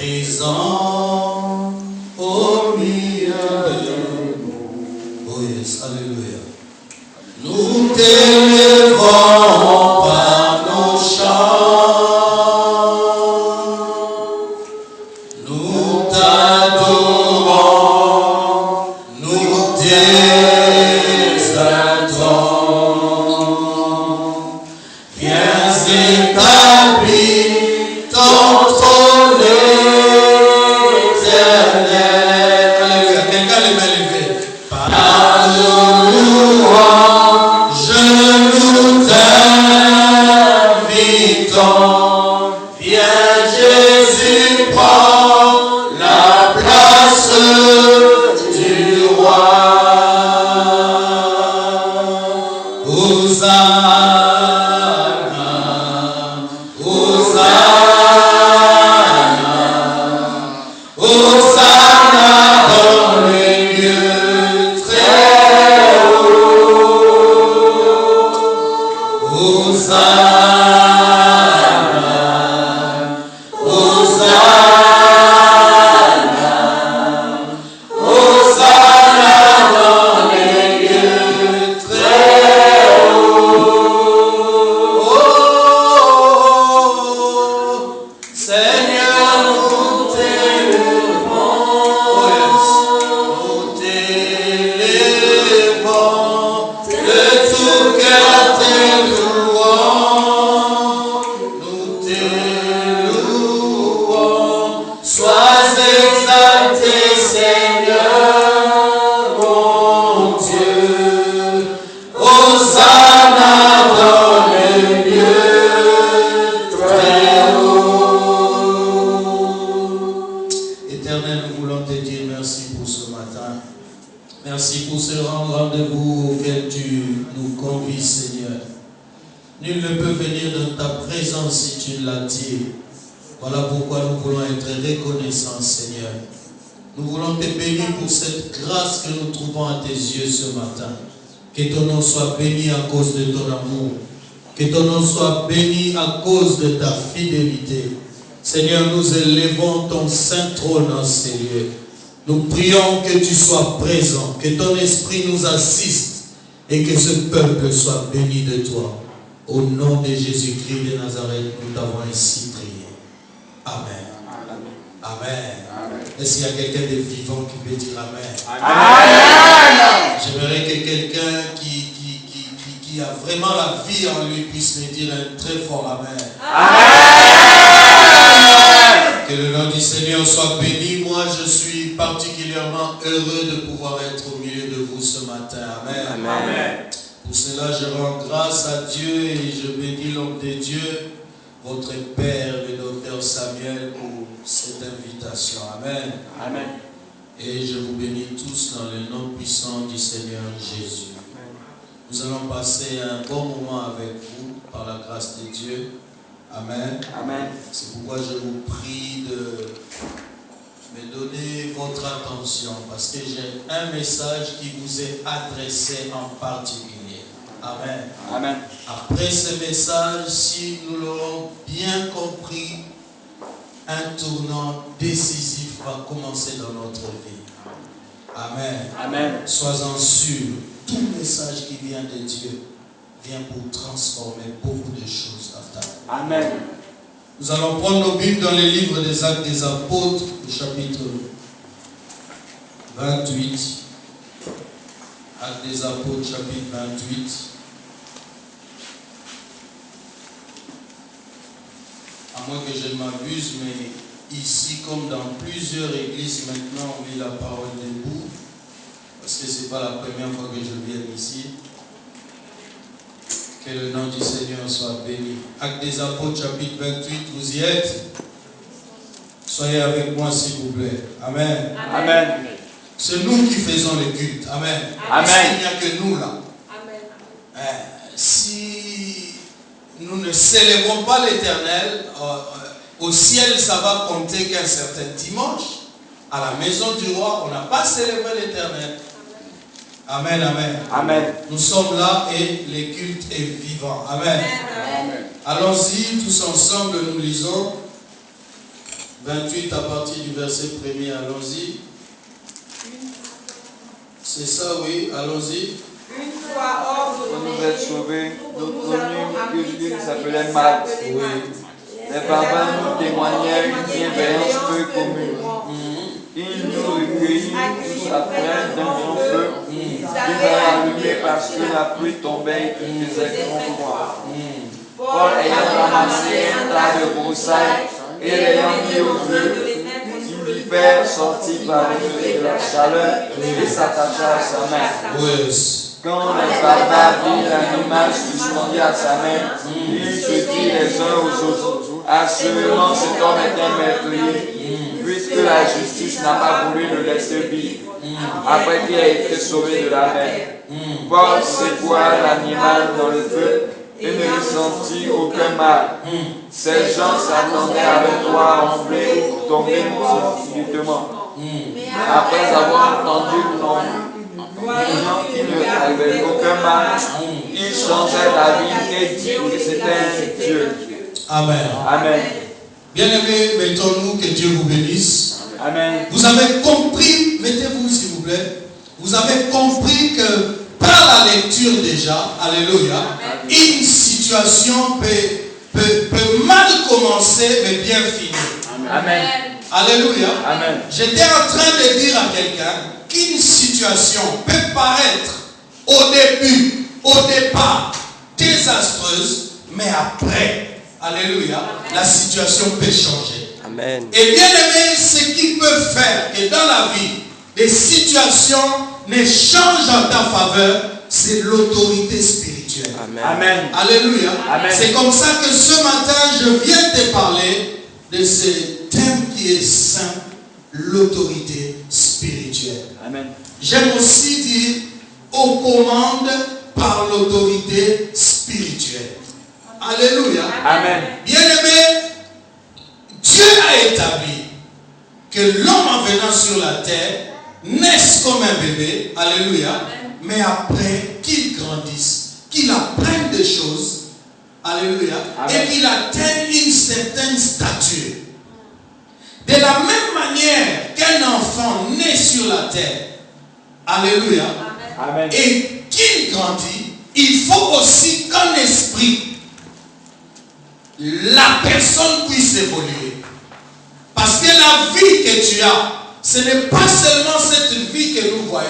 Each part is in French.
présent au milieu de nous. Oh yes, alléluia. Nous t'élevons par nos chants, nous t'adorons, nous t'exaltons. Viens établir ton trône éternel. Alléluia. Quelqu'un les mains levées. Par nos louanges, nous t'invitons. Viens Jésus, prends la place du roi. Hosanna, Hosanna, Hosanna dans les lieux très hauts. Hosanna, Hosanna, Hosanna dans les lieux très hauts. Oh, Seigneur, nous t'élevons, nous t'élevons, de tout cœur t'es louons, nous t'élouons. Sois exalté, Seigneur, mon Dieu. Hosanna dans les lieux très hauts. Éternel, nous voulons te dire merci pour ce matin. Merci pour ce rendez-vous auquel tu nous convies, Seigneur. Nul ne peut venir dans ta présence si tu ne l'attires. Voilà pourquoi nous voulons être reconnaissants, Seigneur. Nous voulons te bénir pour cette grâce que nous trouvons à tes yeux ce matin. Que ton nom soit béni à cause de ton amour. Que ton nom soit béni à cause de ta fidélité. Seigneur, nous élevons ton saint trône en ces lieux. Nous prions que tu sois présent, que ton esprit nous assiste et que ce peuple soit béni de toi. Au nom de Jésus-Christ de Nazareth, nous t'avons ainsi prié. Amen. Amen. Est-ce qu'il y a quelqu'un de vivant qui peut dire Amen? Amen. J'aimerais que quelqu'un qui a vraiment la vie en lui puisse me dire un très fort Amen. Amen. Que le nom du Seigneur soit béni. Moi, je suis particulièrement heureux de pouvoir être au milieu de vous ce matin. Amen. Amen. Pour cela, je rends grâce à Dieu et je bénis l'homme de Dieu, votre Père, le docteur Samuel, pour cette invitation. Amen. Amen. Et je vous bénis tous dans le nom puissant du Seigneur Jésus. Nous allons passer un bon moment avec vous par la grâce de Dieu. Amen. Amen. C'est pourquoi je vous prie de me donner votre attention parce que j'ai un message qui vous est adressé en particulier. Amen. Amen. Après ce message, si nous l'aurons bien compris, un tournant décisif va commencer dans notre vie. Amen. Amen. Sois-en sûr, tout message qui vient de Dieu vient pour transformer beaucoup de choses dans ta vie. Amen. Nous allons prendre nos Bibles dans les livres des Actes des Apôtres, le chapitre 28. Actes des Apôtres, chapitre 28. À moins que je ne m'abuse, mais ici, comme dans plusieurs églises, maintenant, on lit la parole debout. Parce que ce n'est pas la première fois que je viens ici. Que le nom du Seigneur soit béni. Actes des Apôtres, chapitre 28, vous y êtes? Soyez avec moi, s'il vous plaît. Amen. Amen. C'est nous qui faisons le culte. Amen. Amen. Il n'y a que nous là. Amen. Si nous ne célébrons pas l'Éternel, au ciel, ça va compter qu'un certain dimanche, à la maison du roi, on n'a pas célébré l'Éternel. Amen, amen. Amen. Nous sommes là et le culte est vivant. Amen. Amen. Allons-y, tous ensemble, nous lisons 28 à partir du verset 1er, allons-y. C'est ça, oui, allons-y. Une fois hors de Quand nous êtes sauvés, nous connûmes qu'une ville s'appelait Malte. Les barbares nous témoignèrent une bienveillance peu commune. Ils nous recueillirent tous après d'un grand feu qu'ils avaient allumé parce que la pluie tombait et qu'il faisait grand froid. Paul ayant ramassé un tas de broussailles et l'ayant mis au feu, une vipère sortit parmi de la chaleur et s'attacha à sa main. Quand les barbares virent l'animal suspendu à sa main, ils se dirent les uns aux autres: assurément cet homme est un meurtrier, puisque la justice n'a pas voulu le laisser vivre, après qu'il ait été sauvé de la mer. Paul secoua l'animal dans le feu et ne ressentit aucun mal. Ces gens s'attendaient avec joie enflée pour tomber subitement. Après avoir entendu le nom, qui ne avait aucun mal, ils changèrent d'avis et dirent que c'était un Dieu. Amen. Amen. Bien-aimés, mettons-nous, que Dieu vous bénisse. Amen. Vous avez compris, mettez-vous s'il vous plaît, vous avez compris que par la lecture déjà, alléluia, une situation peut mal commencer mais bien finir. Amen. Alléluia. Amen. J'étais en train de dire à quelqu'un qu'une situation peut paraître au début, au départ, désastreuse, mais après, alléluia, la situation peut changer. Amen. Et bien aimé, ce qui peut faire que dans la vie, les situations ne changent en ta faveur, c'est l'autorité spirituelle. Amen. Amen. Alléluia. Amen. C'est comme ça que ce matin, je viens te parler de ce thème qui est saint, l'autorité spirituelle. Amen. J'aime aussi dire, on commande par l'autorité spirituelle. Alléluia. Amen. Bien-aimé, Dieu a établi que l'homme en venant sur la terre naisse comme un bébé, alléluia, mais après qu'il grandisse, qu'il apprenne des choses, alléluia, et qu'il atteigne une certaine stature. De la même manière qu'un enfant naît sur la terre, alléluia, Amen. et qu'il grandit, il faut aussi qu'en esprit, la personne puisse évoluer. Parce que la vie que tu as, ce n'est pas seulement cette vie que nous voyons.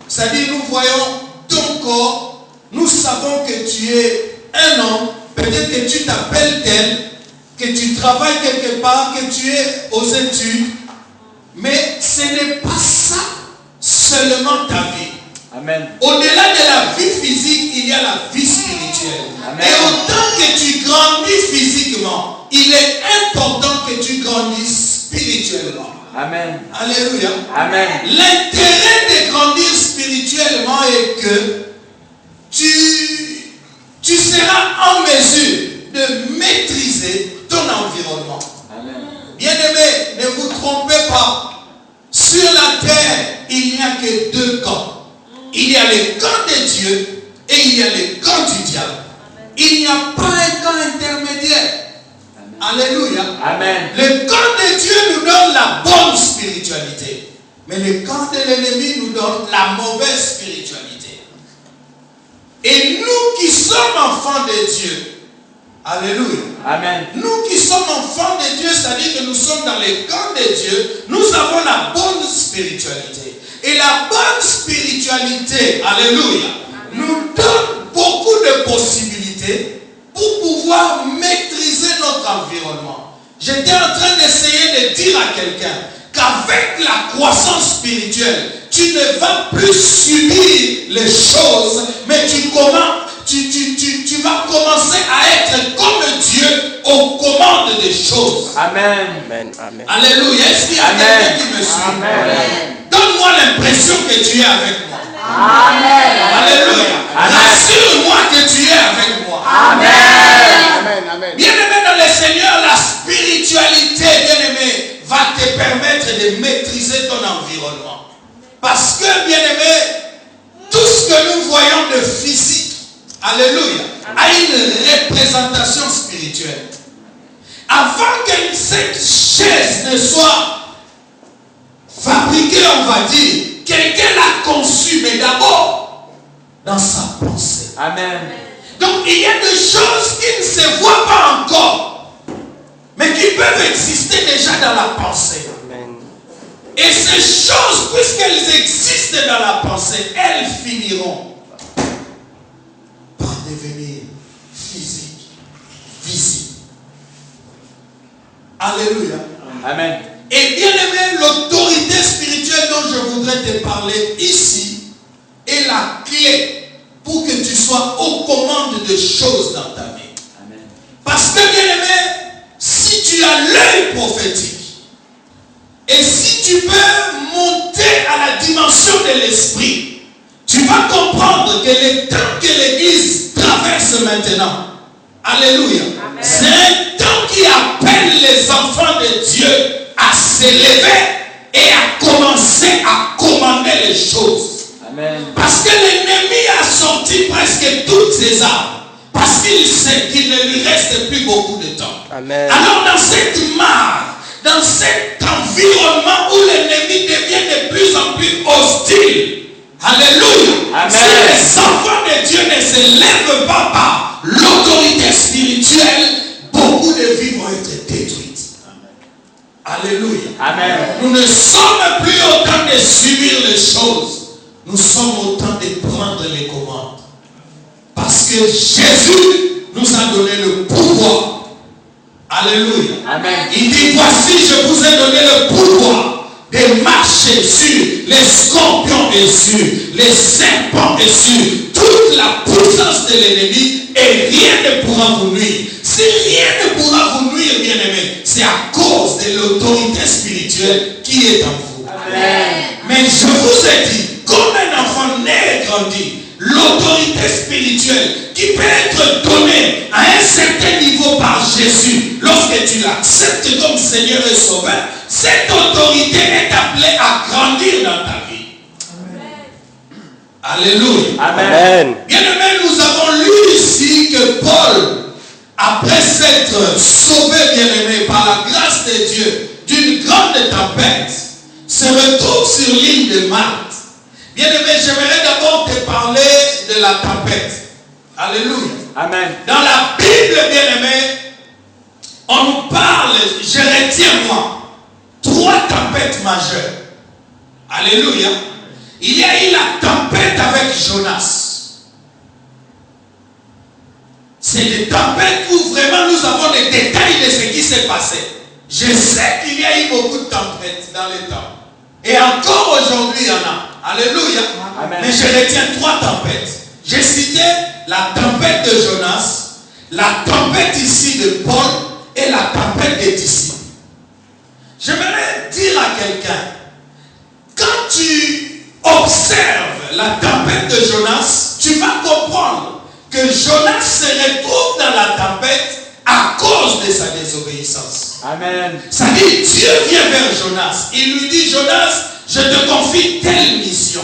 C'est-à-dire, nous voyons ton corps, nous savons que tu es un homme, peut-être que tu t'appelles tel, que tu travailles quelque part, que tu es aux études, mais ce n'est pas ça seulement ta vie. Amen. Au-delà de la vie physique, il y a la vie spirituelle. Amen. Et autant que tu grandis physiquement, il est important que tu grandisses spirituellement. Amen. Alléluia. Amen. L'intérêt de grandir spirituellement est que tu seras en mesure de maîtriser ton environnement. Amen. Bien-aimés, ne vous trompez pas. Sur la terre, il n'y a que deux camps. Il y a le camp de Dieu et il y a le camp du diable. Il n'y a pas un camp intermédiaire. Alléluia. Amen. Le camp de Dieu nous donne la bonne spiritualité. Mais le camp de l'ennemi nous donne la mauvaise spiritualité. Et nous qui sommes enfants de Dieu, alléluia. Amen. Nous qui sommes enfants de Dieu, c'est-à-dire que nous sommes dans le camp de Dieu, nous avons la bonne spiritualité. Et la bonne spiritualité, alléluia, nous donne beaucoup de possibilités pour pouvoir maîtriser notre environnement. J'étais en train d'essayer de dire à quelqu'un qu'avec la croissance spirituelle, tu ne vas plus subir les choses, mais tu vas commencer à être comme Dieu aux commandes des choses. Amen. Amen. Amen. Alléluia. Est-ce qu'il y a Amen. quelqu'un qui me suit? Amen. Donne-moi l'impression que tu es avec moi. Amen. Alléluia. Amen. Rassure-moi que tu es avec moi. Amen. Bien-aimé dans le Seigneur, la spiritualité, bien-aimé, va te permettre de maîtriser ton environnement. Parce que, bien-aimé, tout ce que nous voyons de physique, alléluia, a une représentation spirituelle. avant que cette chaise ne soit fabriquée, on va dire, quelqu'un l'a conçue, mais d'abord dans sa pensée. Amen. Donc il y a des choses qui ne se voient pas encore, mais qui peuvent exister déjà dans la pensée. Amen. Et ces choses, puisqu'elles existent dans la pensée, elles finiront par devenir physiques, visibles. Alléluia. Amen. Et bien aimé, l'autorité spirituelle dont je voudrais te parler ici est la clé pour que tu sois aux commandes de choses dans ta vie. Amen. Parce que bien aimé, si tu as l'œil prophétique, et si tu peux monter à la dimension de l'esprit, tu vas comprendre que le temps que l'Église traverse maintenant, alléluia, c'est un temps qui appelle les enfants de Dieu à s'élever et à commencer à commander les choses. Amen. Parce que l'ennemi a sorti presque toutes ses armes. Parce qu'il sait qu'il ne lui reste plus beaucoup de temps. Amen. Alors dans cette mare, dans cet environnement où l'ennemi devient de plus en plus hostile, alléluia, Amen. si les enfants de Dieu ne se lèvent pas par l'autorité spirituelle, beaucoup de vies vont être détruites. Alléluia. Amen. Nous ne sommes plus au temps de subir les choses. Nous sommes au temps de prendre les commandes. Parce que Jésus nous a donné le pouvoir. Alléluia. Amen. Il dit, voici, je vous ai donné le pouvoir de marcher sur les scorpions et sur les serpents et sur toute la puissance de l'ennemi, et rien ne pourra vous nuire. Si rien ne pourra vous nuire, bien aimé, c'est à cause de l'autorité spirituelle qui est en vous. Amen. Mais je vous ai dit, comme un enfant né et grandi, l'autorité spirituelle qui peut être donnée à un certain niveau par Jésus, lorsque tu l'acceptes comme Seigneur et Sauveur, cette autorité est appelée à grandir dans ta vie. Amen. Alléluia. Amen. Bien aimé, nous avons lu ici que Paul, après s'être sauvé, bien aimé, par la grâce de Dieu, d'une grande tempête, se retrouve sur l'île de Malte. Bien aimé, j'aimerais d'abord te parler de la tempête. Alléluia. Amen. Dans la Bible, bien aimé, on nous parle, je retiens moi, 3 tempêtes majeures. Alléluia. Il y a eu la tempête avec Jonas. C'est des tempêtes où vraiment nous avons les détails de ce qui s'est passé. Je sais qu'il y a eu beaucoup de tempêtes dans les temps. Et encore aujourd'hui, il y en a. Alléluia. Amen. Mais je retiens 3 tempêtes. J'ai cité la tempête de Jonas, la tempête ici de Paul et la tempête des disciples. J'aimerais dire à quelqu'un, quand tu observes la tempête de Jonas, tu vas comprendre que Jonas se retrouve dans la tempête à cause de sa désobéissance. Amen. Ça dit, Dieu vient vers Jonas. Il lui dit, Jonas, je te confie telle mission.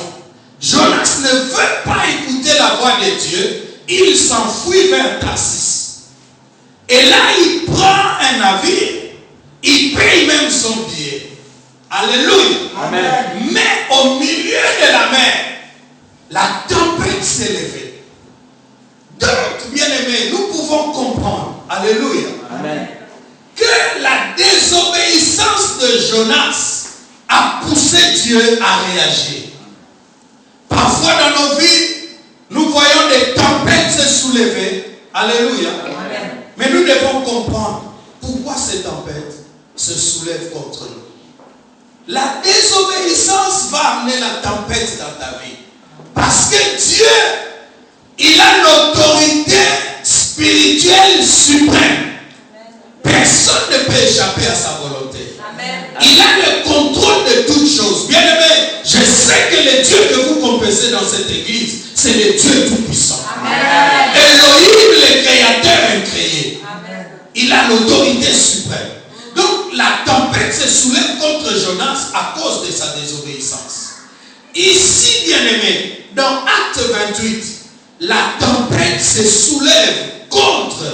Jonas ne veut pas écouter la voix de Dieu. Il s'enfuit vers Tarsis. Et là, il prend un navire. Il paye même son billet. Alléluia. Amen. Mais au milieu de la mer, la tempête s'est levée. Donc, bien aimé, nous pouvons comprendre. Alléluia. Amen. Que la désobéissance de Jonas a poussé Dieu à réagir. Parfois dans nos vies, nous voyons des tempêtes se soulever. Alléluia. Amen. Mais nous devons comprendre pourquoi ces tempêtes se soulèvent contre nous. La désobéissance va amener la tempête dans ta vie. Parce que Dieu, il a l'autorité spirituelle suprême. Personne ne peut échapper à sa volonté. Amen. Il a le contrôle de toutes choses. Bien aimé, je sais que le Dieu que vous confessez dans cette église, c'est le Dieu tout-puissant. Amen. Elohim, le créateur incréé. Amen. Il a l'autorité suprême. Donc la tempête se soulève contre Jonas à cause de sa désobéissance. Ici, bien aimé, dans Acte 28, la tempête se soulève contre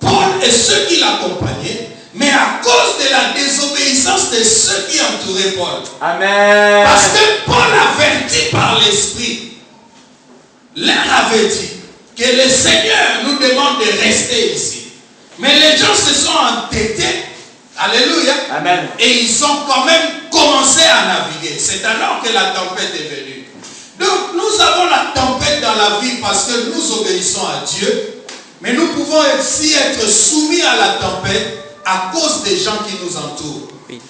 Paul et ceux qui l'accompagnaient, mais à cause de la désobéissance de ceux qui entouraient Paul. Amen. Parce que Paul, averti par l'Esprit, leur avait dit que le Seigneur nous demande de rester ici. Mais les gens se sont entêtés. Alléluia. Amen. Et ils ont quand même commencé à naviguer. C'est alors que la tempête est venue. Donc nous avons la tempête dans la vie parce que nous obéissons à Dieu. Mais nous pouvons aussi être soumis à la tempête à cause des gens qui nous entourent. Oui.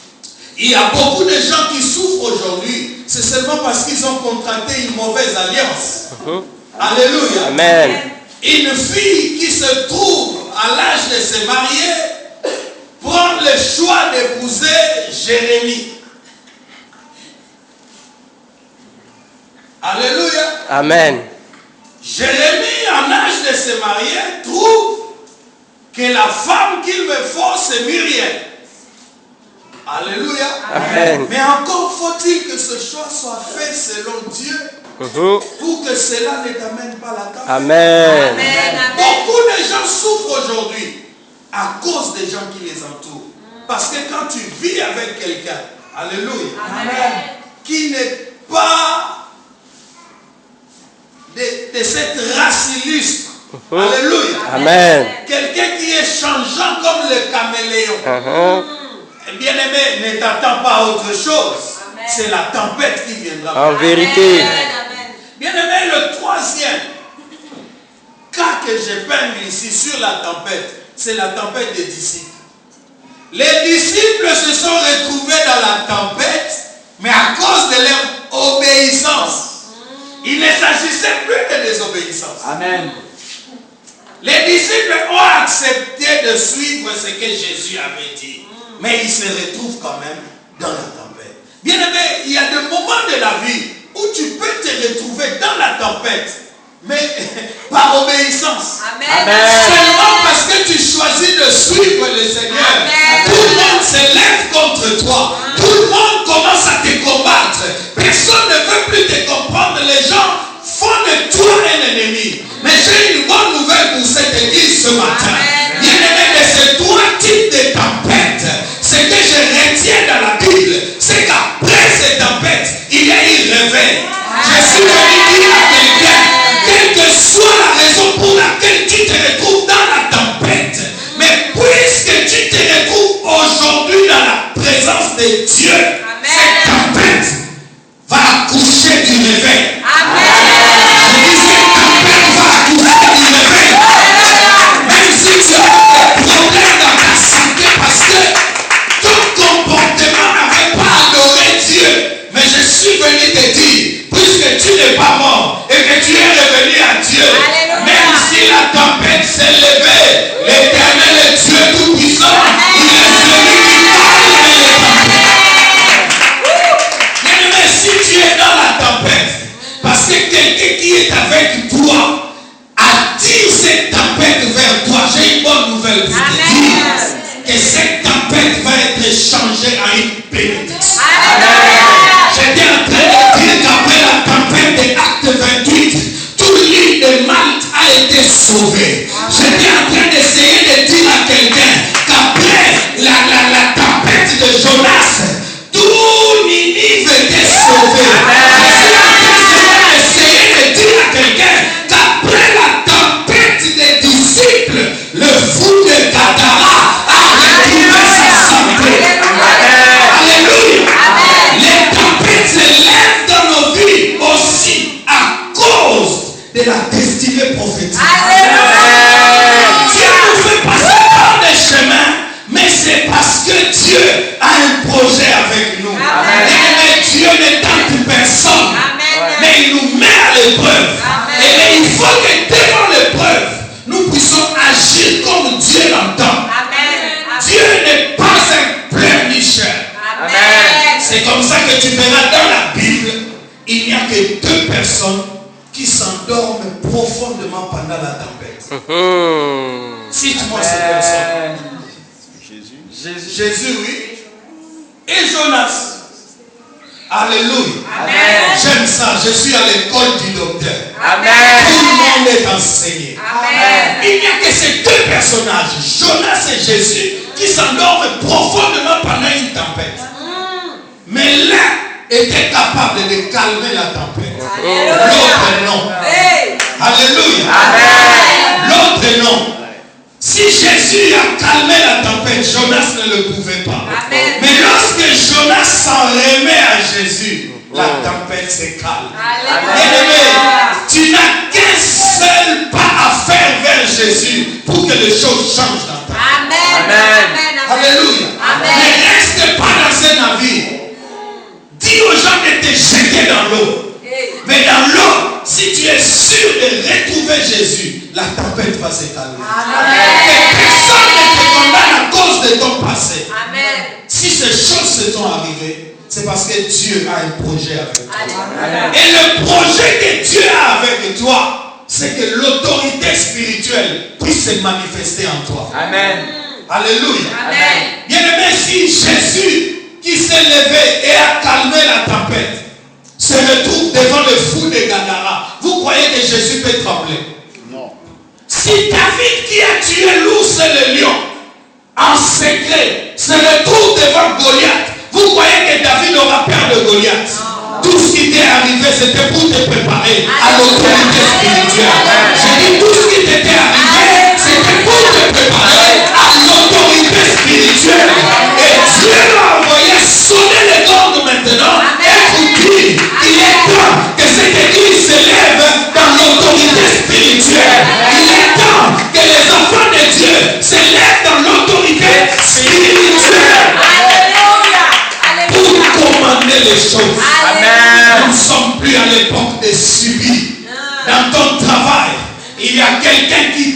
Il y a beaucoup de gens qui souffrent aujourd'hui. C'est seulement parce qu'ils ont contracté une mauvaise alliance. Alléluia. Amen. Une fille qui se trouve à l'âge de se marier prend le choix d'épouser Jérémie. Alléluia. Amen. Jérémie, en âge de se marier, trouve que la femme qu'il me faut, c'est Myriel. Alléluia. Amen. Mais encore faut-il que ce choix soit fait selon Dieu pour que cela ne t'amène pas la tempête. Amen. Beaucoup de gens souffrent aujourd'hui à cause des gens qui les entourent. Parce que quand tu vis avec quelqu'un, alléluia, qui n'est pas de cette race illustre, alléluia, Amen. quelqu'un qui est changeant comme le caméléon, bien aimé, ne t'attends pas à autre chose. C'est la tempête qui viendra. En vérité. Bien aimé, le troisième cas que j'épingle ici sur la tempête, c'est la tempête des disciples. Les disciples se sont retrouvés dans la tempête, mais à cause de leur obéissance. Il ne s'agissait plus de désobéissance. Amen. Les disciples ont accepté de suivre ce que Jésus avait dit. Mais ils se retrouvent quand même dans la tempête. Bien aimé, il y a des moments de la vie où tu peux te retrouver dans la tempête, mais par obéissance. Amen. Seulement parce que tu choisis de suivre le Seigneur. Amen. Tout le monde se lève contre toi. Tout le monde commence à te combattre. Personne ne veut plus te comprendre. Les gens font de toi un ennemi. Mais j'ai une bonne nouvelle pour cette église ce matin. Bien aimé, de ces trois types de tempêtes, ce que je retiens dans la Bible, c'est qu'après ces tempêtes, il y a eu réveil. Je suis venu dire à quelqu'un, quelle que soit la raison pour laquelle tu te retrouves dans la tempête, mais puisque tu te retrouves aujourd'hui dans la présence de Dieu, cette tempête va accoucher du réveil. Je dis cette tempête va accoucher du réveil. Même si tu as des problèmes dans ta santé parce que ton comportement n'avait pas adoré Dieu, mais je suis venu te dire, puisque tu n'es pas mort et que tu es revenu à Dieu, même si la tempête s'est levée, l'Éternel est Dieu Tout-Puissant, il est celui qui parle avec les tempêtes. Bien aimé, si tu es dans la tempête, parce que quelqu'un qui est avec toi attire cette tempête vers toi, j'ai une bonne nouvelle pour te dire que cette tempête va être changée en une bénédiction. J'étais en train de dire qu'après la tempête de Acte 28, tout l'île de Malte a été sauvée. J'étais en train d'essayer de dire à quelqu'un qu'après la tempête de Jonas, tout Ninive était sauvé. Je suis en train d'essayer de dire à quelqu'un qu'après la tempête des disciples, le fou de Gadara a retrouvé sa santé. Alléluia. Les tempêtes se lèvent dans nos vies aussi à cause de la destinée prophétique. Dieu nous fait passer par des chemins, mais c'est parce que Dieu a un projet avec nous. Et Dieu ne tente personne, mais il nous met à l'épreuve. Et il faut que devant l'épreuve, nous puissions agir comme Dieu l'entend. Dieu n'est pas un pleurnicheur. C'est comme ça que tu verras dans la Bible, il n'y a que deux personnes qui s'endorment profondément pendant la tempête. Cite-moi ces personnes. Jésus, oui. Et Jonas. Alléluia. J'aime ça. Je suis à l'école du docteur. Tout le monde est enseigné. Il n'y a que ces deux personnages, Jonas et Jésus, qui s'endorment profondément pendant une tempête. Mais l'un était capable de calmer la tempête. L'autre non. Alléluia. L'autre non. Si Jésus a calmé la tempête, Jonas ne le pouvait pas. Amen. Mais lorsque Jonas s'en remet à Jésus, la tempête se calme. Bien-aimé, tu n'as qu'un seul pas à faire vers Jésus pour que les choses changent dans ta vie. Amen. Alléluia. Ne reste pas dans un navire. Dis aux gens de te jeter dans l'eau. Mais dans l'eau, si tu es sûr de retrouver Jésus, la tempête va se calmer. Et personne ne te condamne à cause de ton passé. Si ces choses se sont arrivées, c'est parce que Dieu a un projet avec toi. Et le projet que Dieu a avec toi, c'est que l'autorité spirituelle puisse se manifester en toi. Alléluia. Bien-aimé, si Jésus qui s'est levé et a calmé la tempête se retrouve devant le fou de Gadara, vous croyez que Jésus peut trembler? Non. Si David qui a tué l'ours et le lion en secret se retrouve devant Goliath, vous croyez que David aura peur de Goliath? Tout ce qui t'est arrivé, c'était pour te préparer à l'autorité spirituelle. J'ai dit tout ce qui t'était arrivé, c'était pour te préparer à l'autorité spirituelle. Et Dieu a envoyé sonner les cordes maintenant et vous dire qu'il est temps que cette église se lève dans l'autorité spirituelle. Il est temps que les enfants de Dieu se lèvent dans l'autorité spirituelle. Pour commander les choses. Nous ne sommes plus à l'époque des subis. Dans ton travail, il y a quelqu'un qui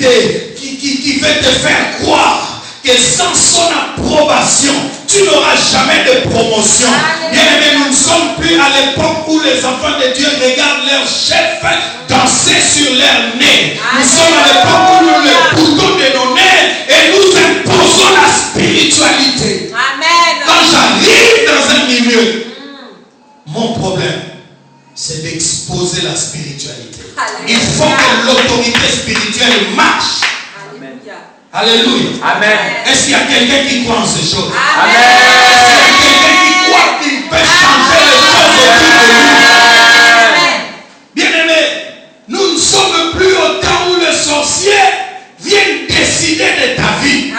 veut te faire croire que sans son approbation, tu n'auras jamais de promotion. Bien aimé, nous ne sommes plus à l'époque où les enfants de Dieu regardent leur chef danser sur leur nez. Nous sommes à l'époque où nous le boutons de nos nez et nous imposons la spiritualité. Quand j'arrive dans un milieu, mon problème, c'est d'exposer la spiritualité. Il faut que l'autorité spirituelle marche. Alléluia. Est-ce qu'il y a quelqu'un qui croit en ces choses? Est-ce qu'il y a quelqu'un qui croit qu'il peut changer les choses autour de lui? Bien-aimé, nous ne sommes plus au temps où le sorcier vient décider de ta vie.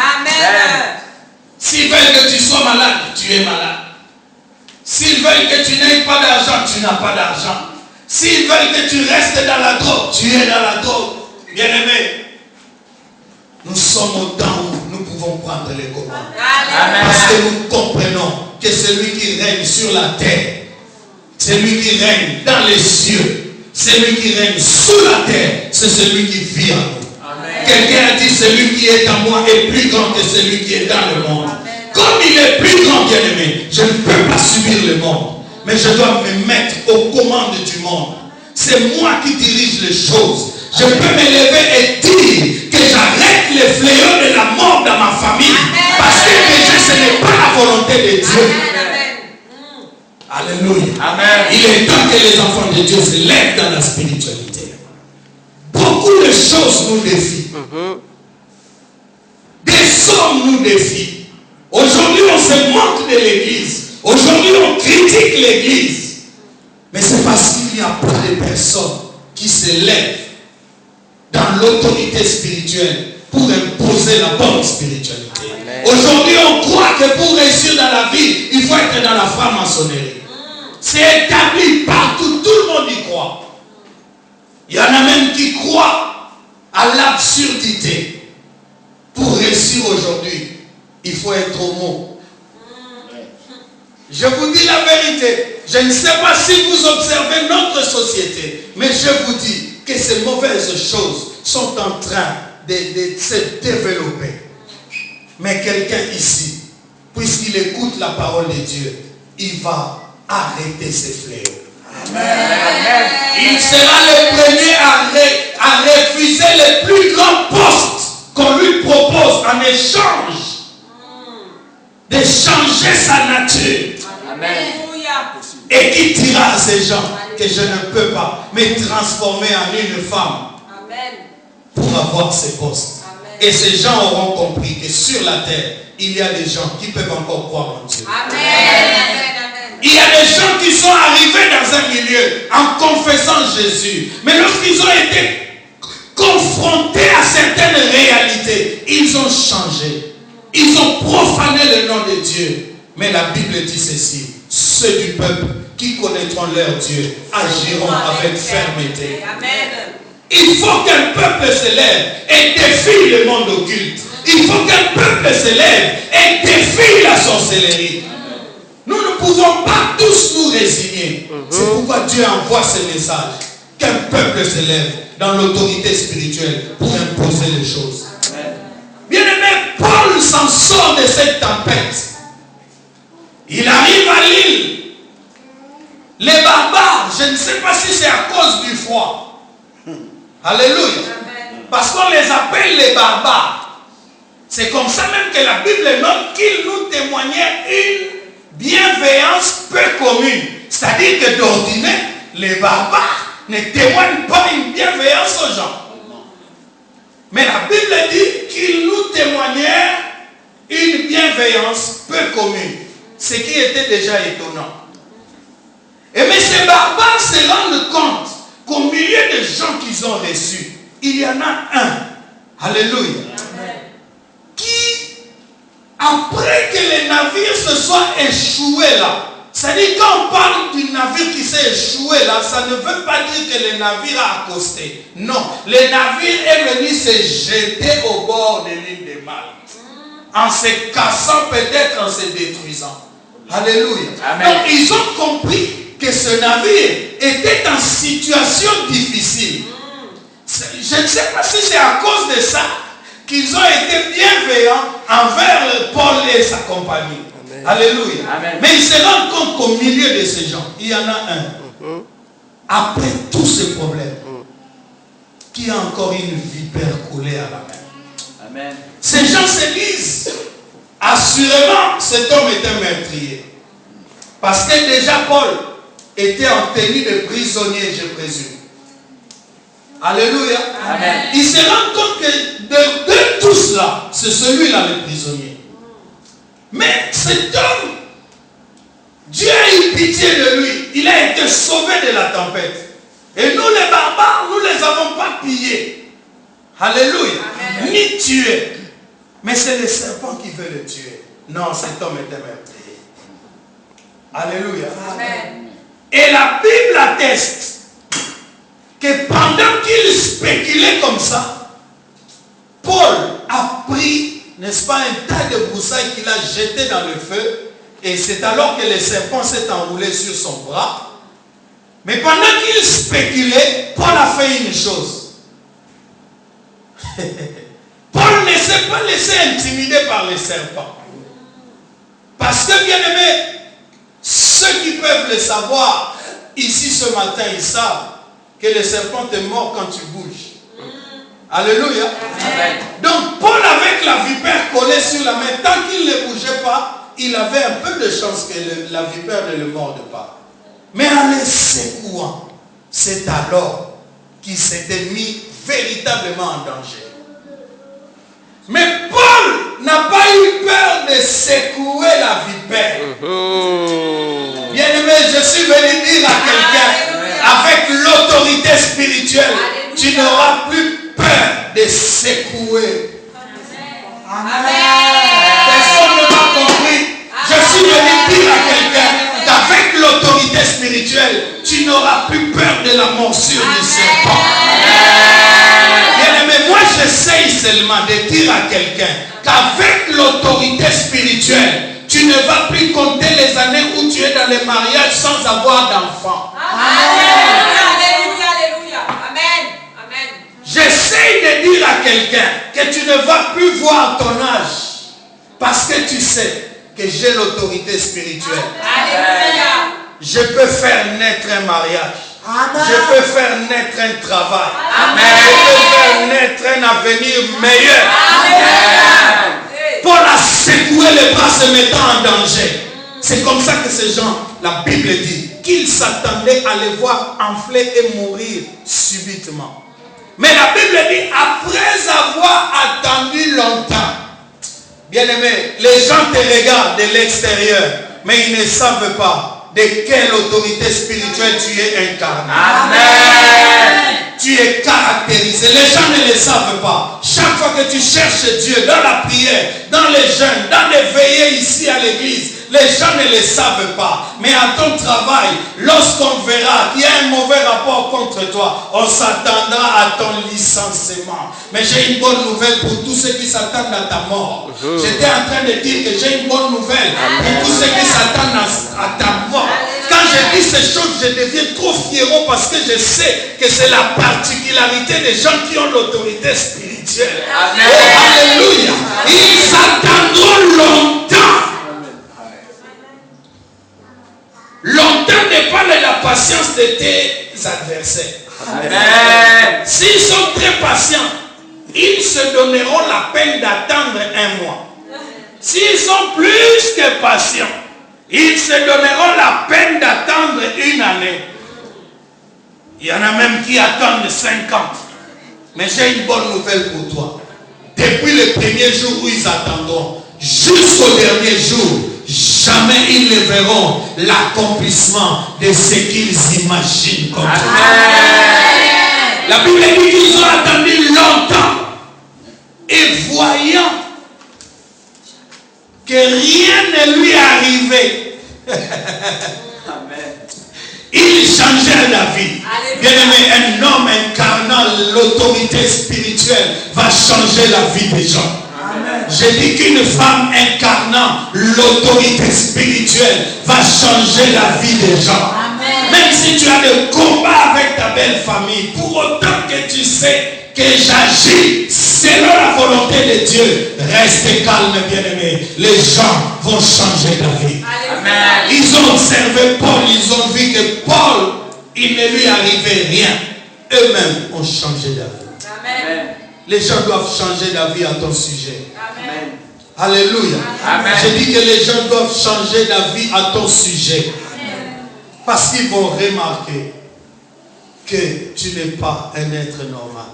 S'ils veulent que tu sois malade, tu es malade. S'ils veulent que tu n'aies pas d'argent, tu n'as pas d'argent. S'ils veulent que tu restes dans la drogue, tu es dans la drogue. Bien-aimé, nous sommes au temps où nous pouvons prendre les commandes. Parce que nous comprenons que celui qui règne sur la terre, celui qui règne dans les cieux, celui qui règne sous la terre, c'est celui qui vit en nous. Quelqu'un a dit, celui qui est en moi est plus grand que celui qui est dans le monde. Comme il est plus grand, bien-aimé, je ne peux pas subir le monde, mais je dois me mettre aux commandes du monde. C'est moi qui dirige les choses. Je peux me lever et dire que j'arrête les fléaux de la mort dans ma famille. Parce que déjà ce n'est pas la volonté de Dieu. Alléluia. Il est temps que les enfants de Dieu se lèvent dans la spiritualité. Beaucoup de choses nous défient. Des hommes nous défient. Aujourd'hui, on se moque de l'église. Aujourd'hui, on critique l'église. Mais c'est parce qu'il n'y a pas de personnes qui se lèvent dans l'autorité spirituelle pour imposer la bonne spiritualité. Aujourd'hui, on croit que pour réussir dans la vie, il faut être dans la franc-maçonnerie. C'est établi partout, tout le monde y croit. Il y en a même qui croient à l'absurdité. Pour réussir aujourd'hui, il faut être homo. Je vous dis la vérité. Je ne sais pas si vous observez notre société, mais je vous dis que ces mauvaises choses sont en train de se développer. Mais quelqu'un ici, puisqu'il écoute la parole de Dieu, il va arrêter ces fléaux. Amen. Il sera le premier à refuser les plus grands postes qu'on lui propose en échange de changer sa nature. Amen. Et qui dira à ces gens que je ne peux pas me transformer en une femme pour avoir ces postes. Et ces gens auront compris que sur la terre, il y a des gens qui peuvent encore croire en Dieu. Amen. Il y a des gens qui sont arrivés dans un milieu en confessant Jésus. Mais lorsqu'ils ont été confrontés à certaines réalités, ils ont changé. Ils ont profané le nom de Dieu. Mais la Bible dit ceci: ceux du peuple qui connaîtront leur Dieu agiront avec fermeté. Amen. Il faut qu'un peuple se lève et défie le monde occulte. Il faut qu'un peuple se lève et défie la sorcellerie. Nous ne pouvons pas tous nous résigner. C'est pourquoi Dieu envoie ce message. Qu'un peuple se lève dans l'autorité spirituelle pour imposer les choses. Bien-aimé, Paul s'en sort de cette tempête. Il arrive à l'île. Les barbares, je ne sais pas si c'est à cause du froid. Alléluia. Parce qu'on les appelle les barbares. C'est comme ça même que la Bible note qu'ils nous témoignaient une bienveillance peu commune. C'est-à-dire que d'ordinaire, les barbares ne témoignent pas une bienveillance aux gens. Mais la Bible dit qu'ils nous témoignaient une bienveillance peu commune. Ce qui était déjà étonnant. Et mais ces barbares se rendent compte qu'au milieu des gens qu'ils ont reçus, il y en a un, alléluia, qui, après que les navires se soient échoués là, c'est-à-dire quand on parle du navire qui s'est échoué là, ça ne veut pas dire que le navire a accosté. Non, le navire est venu se jeter au bord de l'île de Malte, en se cassant peut-être, en se détruisant. Alléluia. Amen. Donc ils ont compris que ce navire était en situation difficile. Je ne sais pas si c'est à cause de ça qu'ils ont été bienveillants envers Paul et sa compagnie. Amen. Alléluia. Amen. Mais ils se rendent compte qu'au milieu de ces gens, il y en a un. Après tous ces problèmes, qui a encore une vipère collée à la main. Amen. Ces gens se disent, assurément, cet homme est un meurtrier. Parce que déjà Paul était en tenue de prisonnier, je présume. Alléluia. Amen. Il se rend compte que de tout cela, c'est celui-là le prisonnier. Mais cet homme, Dieu a eu pitié de lui. Il a été sauvé de la tempête. Et nous les barbares, nous ne les avons pas pillés. Alléluia. Amen. Ni tués. Mais c'est le serpent qui veut le tuer. Non, cet homme était meurtrier. Alléluia. Amen. Et la Bible atteste que pendant qu'il spéculait comme ça, Paul a pris, n'est-ce pas, un tas de broussailles qu'il a jeté dans le feu. Et c'est alors que le serpent s'est enroulé sur son bras. Mais pendant qu'il spéculait, Paul a fait une chose. Paul ne s'est pas laissé intimider par les serpents. Parce que, bien aimé, ceux qui peuvent le savoir, ici ce matin, ils savent que le serpent te mord quand tu bouges. Alléluia. Amen. Donc, Paul, avec la vipère collée sur la main, tant qu'il ne bougeait pas, il avait un peu de chance que la vipère ne le morde pas. Mais en le secouant, c'est alors qu'il s'était mis véritablement en danger. Mais Paul n'a pas eu peur de secouer la vipère. Bien-aimé, je suis venu dire à quelqu'un, avec l'autorité spirituelle, tu n'auras plus peur de secouer. Amen. Personne ne m'a compris. Je suis venu dire à quelqu'un qu'avec l'autorité spirituelle, tu n'auras plus peur de la morsure du serpent. Bien-aimé, moi j'essaye seulement de dire à quelqu'un qu'avec l'autorité spirituelle, tu ne vas plus compter les années où tu es dans les mariages sans avoir d'enfant. Alléluia, alléluia. Amen. Amen. J'essaye de dire à quelqu'un que tu ne vas plus voir ton âge parce que tu sais que j'ai l'autorité spirituelle. Alléluia. Je peux faire naître un mariage. Amen. Je peux faire naître un travail. Amen. Je peux faire naître un avenir meilleur. Amen. Paul a secoué les bras se mettant en danger. C'est comme ça que ces gens, la Bible dit, qu'ils s'attendaient à les voir enfler et mourir subitement. Mais la Bible dit, après avoir attendu longtemps, bien-aimé, les gens te regardent de l'extérieur, mais ils ne savent pas de quelle autorité spirituelle tu es incarné. Amen. Tu es caractérisé. Les gens ne le savent pas. Chaque fois que tu cherches Dieu dans la prière, dans les jeûnes, dans les veillées ici à l'église, les gens ne le savent pas. Mais à ton travail, lorsqu'on verra qu'il y a un mauvais rapport contre toi, on s'attendra à ton licenciement. Mais j'ai une bonne nouvelle pour tous ceux qui s'attendent à ta mort. J'étais en train de dire que j'ai une bonne nouvelle pour tous ceux qui s'attendent à ta mort. Quand je dis ces choses, je deviens trop fiero parce que je sais que c'est la particularité des gens qui ont l'autorité spirituelle. Amen. Oh, alléluia. Ils attendront longtemps. Longtemps n'est pas la patience de tes adversaires. Amen. S'ils sont très patients, ils se donneront la peine d'attendre un mois. S'ils sont plus que patients, ils se donneront la peine d'attendre une année. Il y en a même qui attendent 5 ans. Mais j'ai une bonne nouvelle pour toi. Depuis le premier jour où ils attendront, jusqu'au dernier jour, jamais ils ne verront l'accomplissement de ce qu'ils imaginent comme toi. La Bible dit qu'ils ont attendu longtemps. Et voyant que rien ne lui arrivait, ils changèrent d'avis. Bien-aimé, un homme incarnant l'autorité spirituelle va changer la vie des gens. Je dis qu'une femme incarnant l'autorité spirituelle va changer la vie des gens. Amen. Même si tu as des combats avec ta belle famille, pour autant que tu sais que j'agis selon la volonté de Dieu, reste calme, bien-aimé. Les gens vont changer d'avis. Amen. Ils ont observé Paul, ils ont vu que Paul, il ne lui arrivait rien. Eux-mêmes ont changé d'avis. Amen. Les gens doivent changer d'avis à ton sujet. Amen. Alléluia. Amen. Je dis que les gens doivent changer d'avis à ton sujet. Parce qu'ils vont remarquer que tu n'es pas un être normal.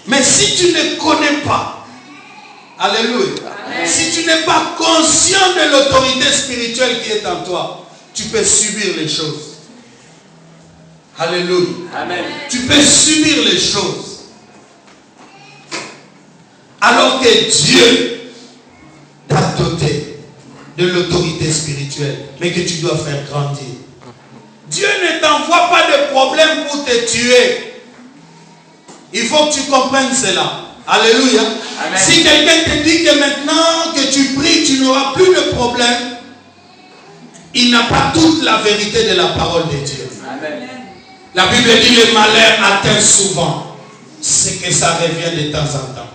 Mais si tu ne connais pas, alléluia, si tu n'es pas conscient de l'autorité spirituelle qui est en toi, tu peux subir les choses. Alléluia. Amen. Tu peux subir les choses. Alors que Dieu t'a doté de l'autorité spirituelle, mais que tu dois faire grandir. Dieu ne t'envoie pas de problème pour te tuer. Il faut que tu comprennes cela. Alléluia. Amen. Si quelqu'un te dit que maintenant que tu pries, tu n'auras plus de problème, il n'a pas toute la vérité de la parole de Dieu. Amen. La Bible dit le malheur atteint souvent. C'est que ça revient de temps en temps.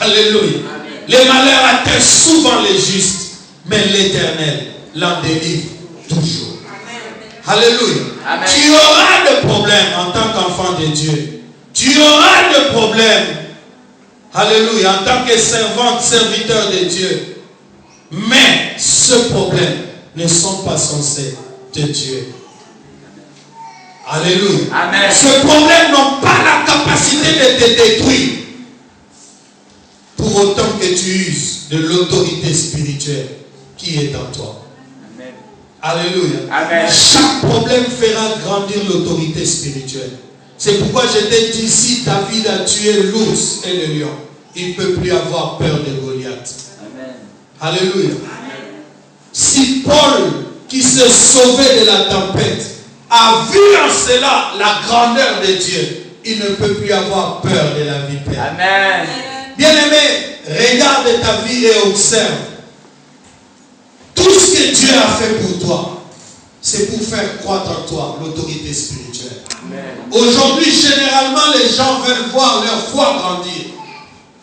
Alléluia. Le malheur atteint souvent les justes, mais l'Éternel l'en délivre toujours. Alléluia. Amen. Tu auras de problèmes en tant qu'enfant de Dieu. Tu auras de problèmes. Alléluia. En tant que servante, serviteur de Dieu. Mais ce problème ne sont pas censés te tuer. Alléluia. Amen. Ce problème n'a pas la capacité de te détruire. Pour autant que tu uses de l'autorité spirituelle qui est en toi. Amen. Alléluia. Amen. Chaque problème fera grandir l'autorité spirituelle. C'est pourquoi je t'ai dit, si David a tué l'ours et le lion, il ne peut plus avoir peur de Goliath. Amen. Alléluia. Si Paul, qui se sauvait de la tempête, a vu en cela la grandeur de Dieu, il ne peut plus avoir peur de la vipère. Amen. Bien-aimé, regarde ta vie et observe. Tout ce que Dieu a fait pour toi, c'est pour faire croître en toi l'autorité spirituelle. Amen. Aujourd'hui, généralement, les gens veulent voir leur foi grandir.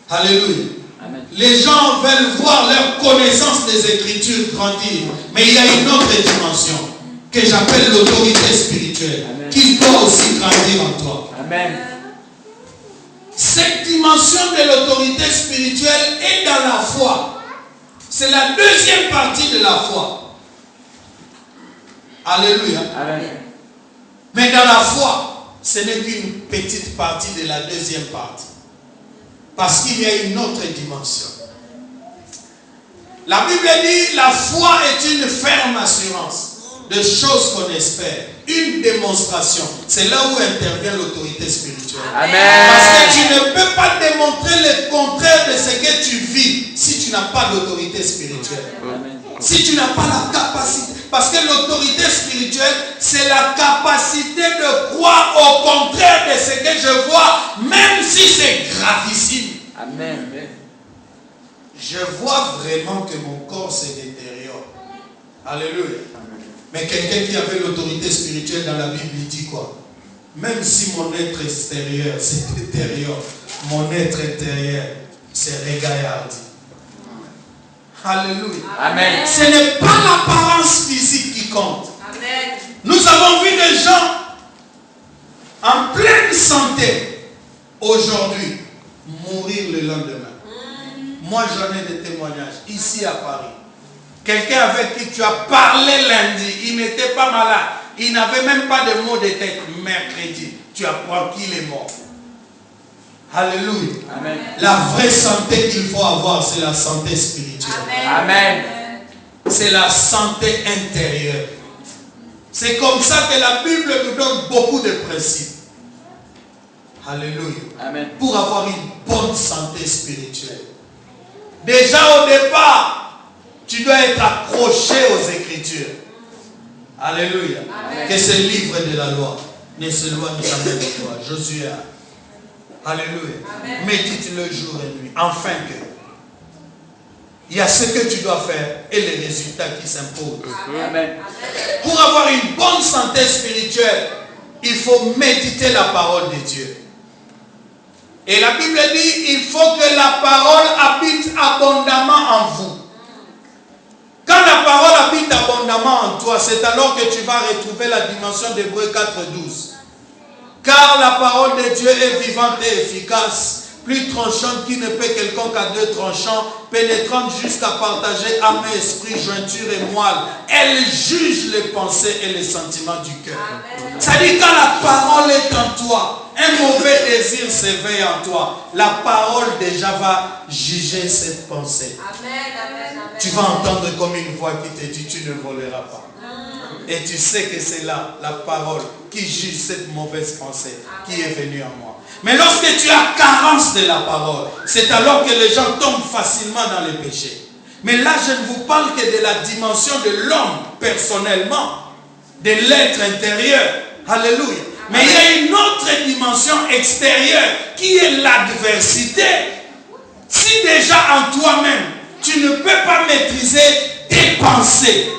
Alléluia. Amen. Les gens veulent voir leur connaissance des Écritures grandir. Mais il y a une autre dimension que j'appelle l'autorité spirituelle. Amen. Qui doit aussi grandir en toi. Amen. Cette dimension de l'autorité spirituelle est dans la foi. C'est la deuxième partie de la foi. Alléluia. Amen. Mais dans la foi, ce n'est qu'une petite partie de la deuxième partie. Parce qu'il y a une autre dimension. La Bible dit, la foi est une ferme assurance de choses qu'on espère. Une démonstration. C'est là où intervient l'autorité spirituelle. Amen. Parce que tu ne peux pas démontrer le contraire de ce que tu vis si tu n'as pas d'autorité spirituelle. Amen. Si tu n'as pas la capacité. Parce que l'autorité spirituelle, c'est la capacité de croire au contraire de ce que je vois, même si c'est gravissime. Amen. Je vois vraiment que mon corps se détériore. Alléluia. Mais quelqu'un qui avait l'autorité spirituelle dans la Bible, il dit quoi? Même si mon être extérieur se détériore, mon être intérieur se régaillarde. Alléluia. Amen. Ce n'est pas l'apparence physique qui compte. Amen. Nous avons vu des gens en pleine santé aujourd'hui mourir le lendemain. Moi, j'en ai des témoignages ici à Paris. Quelqu'un avec qui tu as parlé lundi, il n'était pas malade. Il n'avait même pas de maux de tête. Mercredi, tu apprends qu'il est mort. Alléluia. Amen. La vraie santé qu'il faut avoir, c'est la santé spirituelle. Amen. C'est la santé intérieure. C'est comme ça que la Bible nous donne beaucoup de principes. Alléluia. Amen. Pour avoir une bonne santé spirituelle. Déjà au départ, tu dois être accroché aux Écritures. Alléluia. Amen. Que ce livre de la loi ne s'éloigne jamais de toi. Josué. Alléluia. Amen. Médite-le jour et nuit. Afin que il y a ce que tu dois faire et les résultats qui s'imposent. Amen. Pour avoir une bonne santé spirituelle, il faut méditer la parole de Dieu. Et la Bible dit, il faut que la parole habite abondamment en vous. Quand la parole habite abondamment en toi, c'est alors que tu vas retrouver la dimension d'Hébreux 4:12. Car la parole de Dieu est vivante et efficace, plus tranchante qui ne peut quelconque à deux tranchants, pénétrante jusqu'à partager âme et esprit, jointure et moelle. Elle juge les pensées et les sentiments du cœur. C'est-à-dire quand la parole est en toi, un mauvais désir s'éveille en toi, la parole déjà va juger cette pensée. Tu vas entendre comme une voix qui te dit, tu ne voleras pas. Et tu sais que c'est là la parole qui juge cette mauvaise pensée qui est venue en moi. Mais lorsque tu as carence de la parole, c'est alors que les gens tombent facilement dans le péché. Mais là, je ne vous parle que de la dimension de l'homme personnellement, de l'être intérieur. Alléluia. Mais il y a une autre dimension extérieure qui est l'adversité. Si déjà en toi-même, tu ne peux pas maîtriser tes pensées,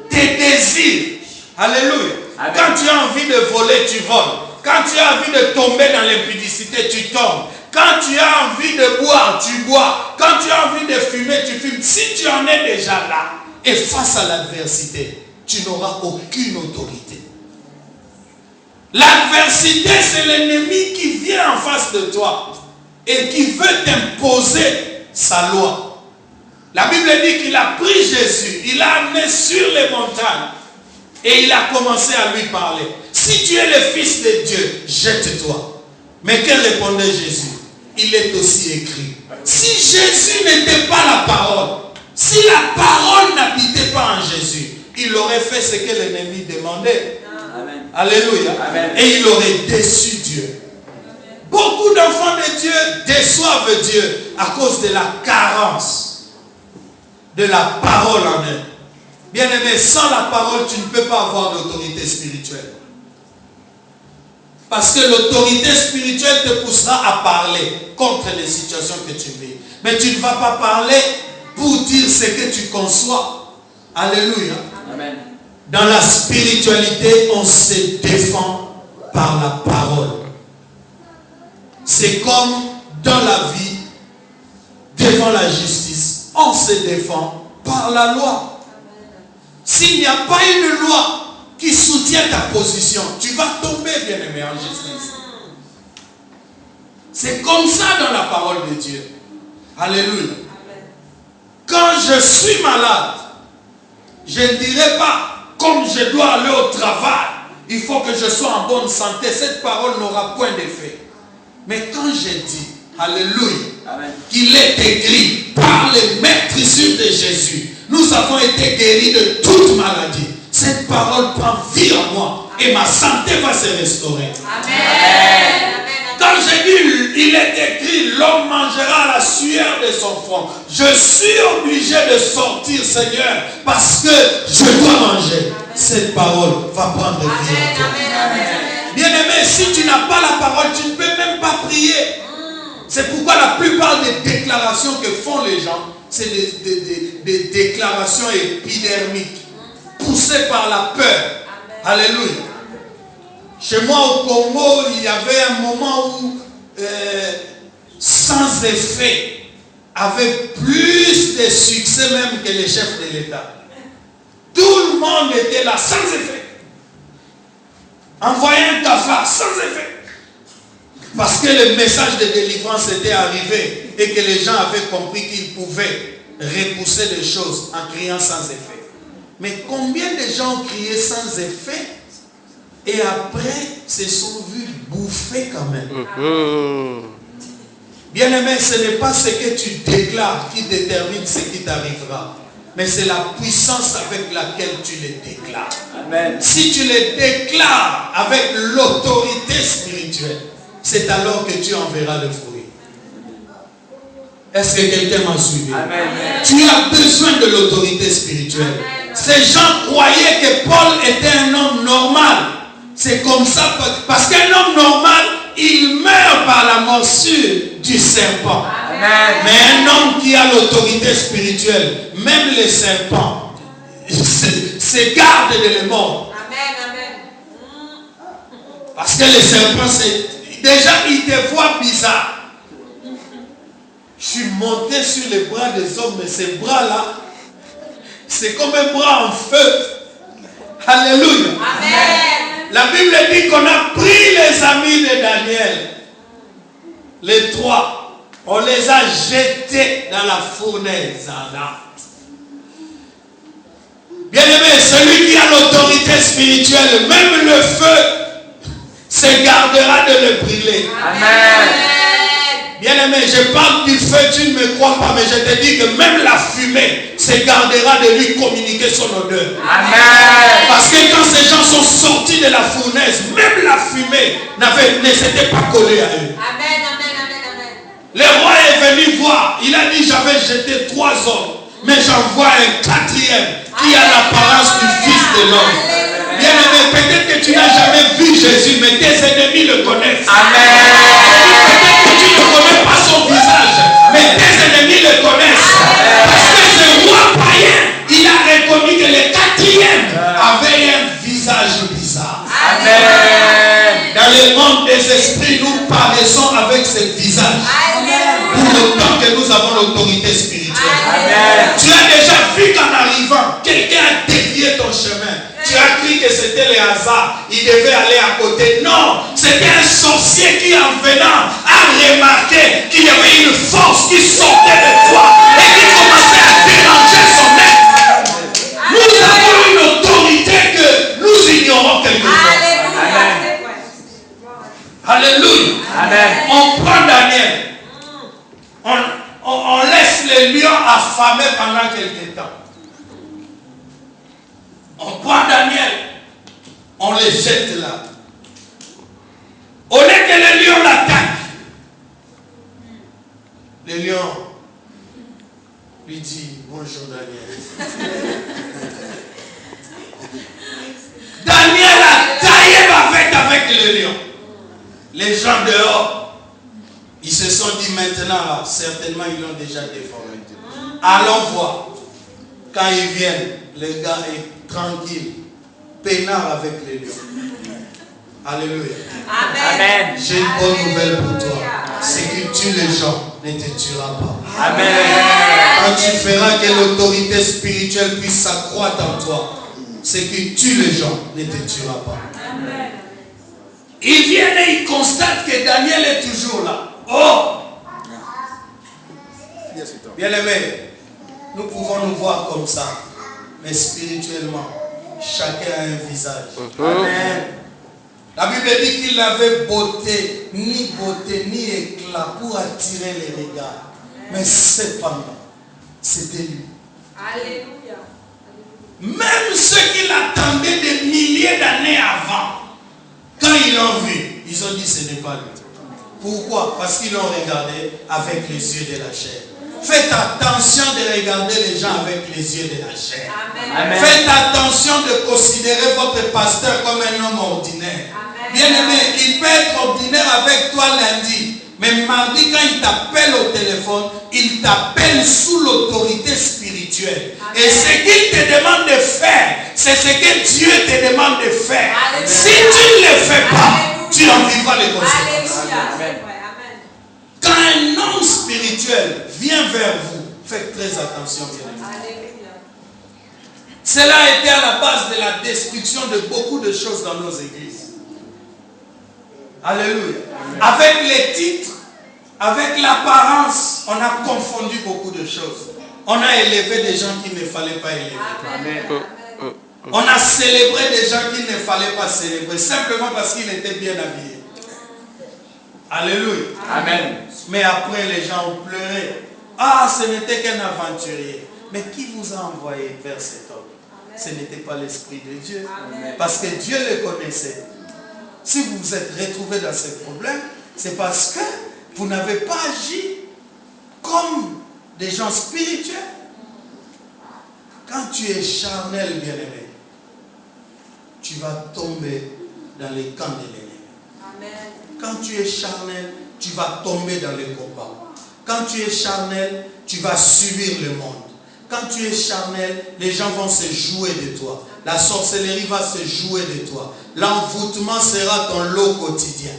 tes désirs. Alléluia. Amen. Quand tu as envie de voler, tu voles. Quand tu as envie de tomber dans l'impudicité, tu tombes. Quand tu as envie de boire, tu bois. Quand tu as envie de fumer, tu fumes. Si tu en es déjà là, et face à l'adversité, tu n'auras aucune autorité. L'adversité, c'est l'ennemi qui vient en face de toi et qui veut t'imposer sa loi. La Bible dit qu'il a pris Jésus, il l'a amené sur les montagnes et il a commencé à lui parler. Si tu es le Fils de Dieu, jette-toi. Mais que répondait Jésus? Il est aussi écrit. Si Jésus n'était pas la parole, si la parole n'habitait pas en Jésus, il aurait fait ce que l'ennemi demandait. Amen. Alléluia. Amen. Et il aurait déçu Dieu. Beaucoup d'enfants de Dieu déçoivent Dieu à cause de la carence de la parole en eux. Bien aimé, sans la parole, tu ne peux pas avoir d'autorité spirituelle. Parce que l'autorité spirituelle te poussera à parler contre les situations que tu vis. Mais tu ne vas pas parler pour dire ce que tu conçois. Alléluia. Amen. Dans la spiritualité, on se défend par la parole. C'est comme dans la vie, devant la justice, on se défend par la loi. S'il n'y a pas une loi qui soutient ta position, tu vas tomber, bien-aimé, en justice. C'est comme ça dans la parole de Dieu. Alléluia. Quand je suis malade, je ne dirai pas, comme je dois aller au travail, il faut que je sois en bonne santé, cette parole n'aura point d'effet. Mais quand j'ai dit, alléluia, qu'il est écrit par les meurtrissures de Jésus, nous avons été guéris de toute maladie. Cette parole prend vie en moi et ma santé va se restaurer. Amen. Quand j'ai dit, il est écrit, l'homme mangera à la sueur de son front. Je suis obligé de sortir, Seigneur, parce que je dois manger. Cette parole va prendre vie en toi. Bien-aimé, si tu n'as pas la parole, tu ne peux même pas prier. C'est pourquoi la plupart des déclarations que font les gens, c'est des déclarations épidermiques, poussées par la peur. Alléluia. Chez moi au Congo, il y avait un moment où sans effet avait plus de succès même que les chefs de l'État. Tout le monde était là sans effet. Envoyer un cafard sans effet. Parce que le message de délivrance était arrivé et que les gens avaient compris qu'ils pouvaient repousser les choses en criant sans effet. Mais combien de gens ont crié sans effet et après se sont vus bouffer quand même? Bien-aimé, ce n'est pas ce que tu déclares qui détermine ce qui t'arrivera, mais c'est la puissance avec laquelle tu les déclares. Amen. Si tu les déclares avec l'autorité spirituelle, c'est alors que tu en verras le fruit. Est-ce que quelqu'un m'a suivi? Amen. Tu as besoin de l'autorité spirituelle. Ces gens croyaient que Paul était un homme normal. C'est comme ça, parce qu'un homme normal, il meurt par la morsure du serpent. Amen. Mais un homme qui a l'autorité spirituelle, même les serpents, se garde de les mordre. Parce que les serpents, déjà, ils te voient bizarre. Je suis monté sur les bras des hommes, mais ces bras-là, c'est comme un bras en feu. Alléluia. Amen. La Bible dit qu'on a pris les amis de Daniel. Les trois. On les a jetés dans la fournaise ardente. Bien-aimé, celui qui a l'autorité spirituelle, même le feu, se gardera de le brûler. Amen. Bien-aimé, je parle du feu, tu ne me crois pas, mais je te dis que même la fumée se gardera de lui communiquer son odeur. Amen. Parce que quand ces gens sont sortis de la fournaise, même la fumée ne s'était pas collée à eux. Le roi est venu voir, il a dit j'avais jeté 3 hommes, mais j'en vois un 4e qui a l'apparence du Fils de l'homme. Bien-aimé, peut-être que tu n'as jamais vu Jésus, mais tes ennemis le connaissent. Amen. Peut-être que tu ne connais pas son visage, mais tes ennemis le connaissent. Parce que ce roi païen, il a reconnu que le 4e avait un visage bizarre. Amen. Dans le monde des esprits, nous paraissons avec ce visage. Pour autant que nous avons l'autorité spirituelle. Amen. Tu as déjà vu qu'en arrivant, quelqu'un a dévié ton chemin. Tu as cru que c'était le hasard. Il devait aller à côté. Non, c'était un sorcier qui, en venant, a remarqué qu'il y avait une force qui sortait de toi et qui commençait à déranger son être. Nous avons une autorité que nous ignorons quelquefois. Alléluia. Amen. On prend Daniel. On laisse les lions affamés pendant quelque temps. On prend Daniel. On les jette là. Au lieu que les lions l'attaquent, le lion lui dit bonjour Daniel. Daniel a taillé avec le lion. Les gens dehors, ils se sont dit maintenant, là, certainement ils l'ont déjà déformé. Allons voir. Quand ils viennent, le gars est tranquille, peinard avec les lions. Alléluia. Amen. J'ai une bonne nouvelle pour toi. C'est que tu les gens ne te tuera pas. Amen. Quand tu feras que l'autorité spirituelle puisse s'accroître en toi, c'est que tu les gens ne te tuera pas. Amen. Ils viennent et ils constatent que Daniel est toujours là. Oh! Bien-aimé, nous pouvons nous voir comme ça, mais spirituellement, Chacun a un visage. Amen. La Bible dit qu'il n'avait beauté, ni éclat pour attirer les regards. Mais cependant, c'était lui. Alléluia. Même ceux qui l'attendaient des milliers d'années avant, quand ils l'ont vu, ils ont dit ce n'est pas lui. Pourquoi? Parce qu'ils l'ont regardé avec les yeux de la chair. Faites attention de regarder les gens avec les yeux de la chair. Amen. Faites attention de considérer votre pasteur comme un homme ordinaire. Bien-aimé, il peut être ordinaire avec toi lundi, mais mardi quand il t'appelle au téléphone, il t'appelle sous l'autorité spirituelle. Amen. Et ce qu'il te demande de faire, c'est ce que Dieu te demande de faire. Alléluia. Si tu ne le fais pas, Alléluia. tu en vivras les conséquences. Alléluia. Amen. Amen. Quand un homme spirituel vient vers vous, faites très attention. Bien-aimé. Alléluia. Cela a été à la base de la destruction de beaucoup de choses dans nos églises. Alléluia. Avec les titres, avec l'apparence, on a confondu beaucoup de choses. On a élevé des gens qu'il ne fallait pas élever. Amen. On a célébré des gens qu'il ne fallait pas célébrer, simplement parce qu'ils étaient bien habillés. Alléluia. Amen. Mais après, les gens ont pleuré. Ah, ce n'était qu'un aventurier. Mais qui vous a envoyé vers cet homme? Ce n'était pas l'Esprit de Dieu. Amen. Parce que Dieu le connaissait. Si vous vous êtes retrouvé dans ce problème, c'est parce que vous n'avez pas agi comme des gens spirituels. Quand tu es charnel, bien-aimé, tu vas tomber dans les camps de l'ennemi. Amen. Quand tu es charnel, tu vas tomber dans les combats. Quand tu es charnel, tu vas subir le monde. Quand tu es charnel, les gens vont se jouer de toi. La sorcellerie va se jouer de toi. L'envoûtement sera ton lot quotidien.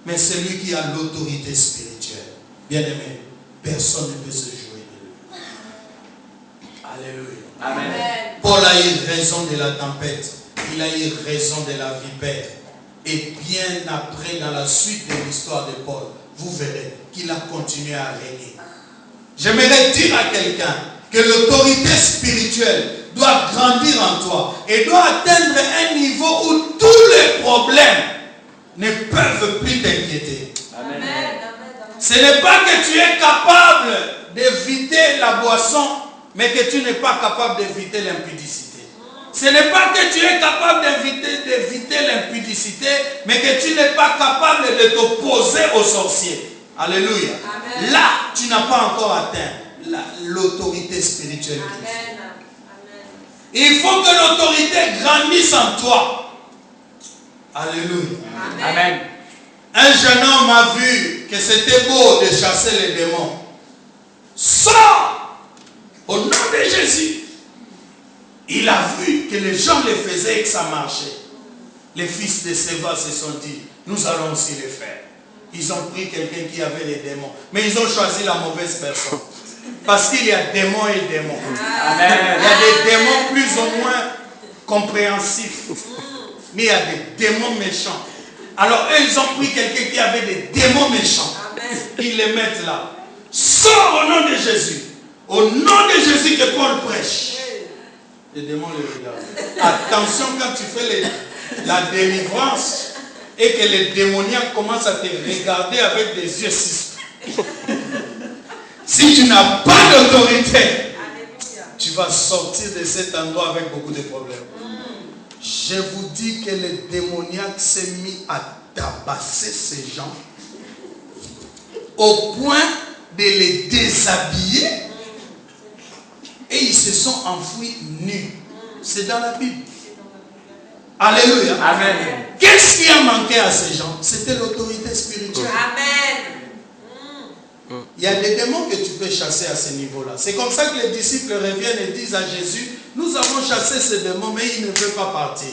Mais celui qui a l'autorité spirituelle, bien aimé, personne ne peut se jouer de lui. Alléluia. Amen. Paul a eu raison de la tempête. Il a eu raison de la vipère. Et bien après, dans la suite de l'histoire de Paul, vous verrez qu'il a continué à régner. J'aimerais dire à quelqu'un que l'autorité spirituelle doit grandir en toi et doit atteindre un niveau où tous les problèmes ne peuvent plus t'inquiéter. Amen. Ce n'est pas que tu es capable d'éviter la boisson, mais que tu n'es pas capable d'éviter l'impudicité. Ce n'est pas que tu es capable d'éviter l'impudicité, mais que tu n'es pas capable de t'opposer aux sorciers. Alléluia. Amen. Là, tu n'as pas encore atteint l'autorité spirituelle. Amen. Il faut que l'autorité grandisse en toi. Alléluia. Amen. Un jeune homme a vu que c'était beau de chasser les démons. Sors au nom de Jésus. Il a vu que les gens le faisaient et que ça marchait. Les fils de Séva se sont dit, nous allons aussi le faire. Ils ont pris quelqu'un qui avait les démons. Mais ils ont choisi la mauvaise personne. Parce qu'il y a démons et démons. Amen. Il y a des démons plus ou moins compréhensifs. Mais il y a des démons méchants. Alors eux, ils ont pris quelqu'un qui avait des démons méchants. Ils les mettent là. Sors au nom de Jésus. Au nom de Jésus que Paul prêche. Les démons les regardent. Attention quand tu fais la délivrance et que les démoniaques commencent à te regarder avec des yeux suspects. Si tu n'as pas d'autorité, tu vas sortir de cet endroit avec beaucoup de problèmes. Je vous dis que les démoniaques s'est mis à tabasser ces gens au point de les déshabiller et ils se sont enfouis nus. C'est dans la Bible. Alléluia. Amen. Qu'est-ce qui a manqué à ces gens? C'était l'autorité spirituelle. Amen. Il y a des démons que tu peux chasser à ce niveau-là. C'est comme ça que les disciples reviennent et disent à Jésus, nous avons chassé ces démons, mais il ne veut pas partir.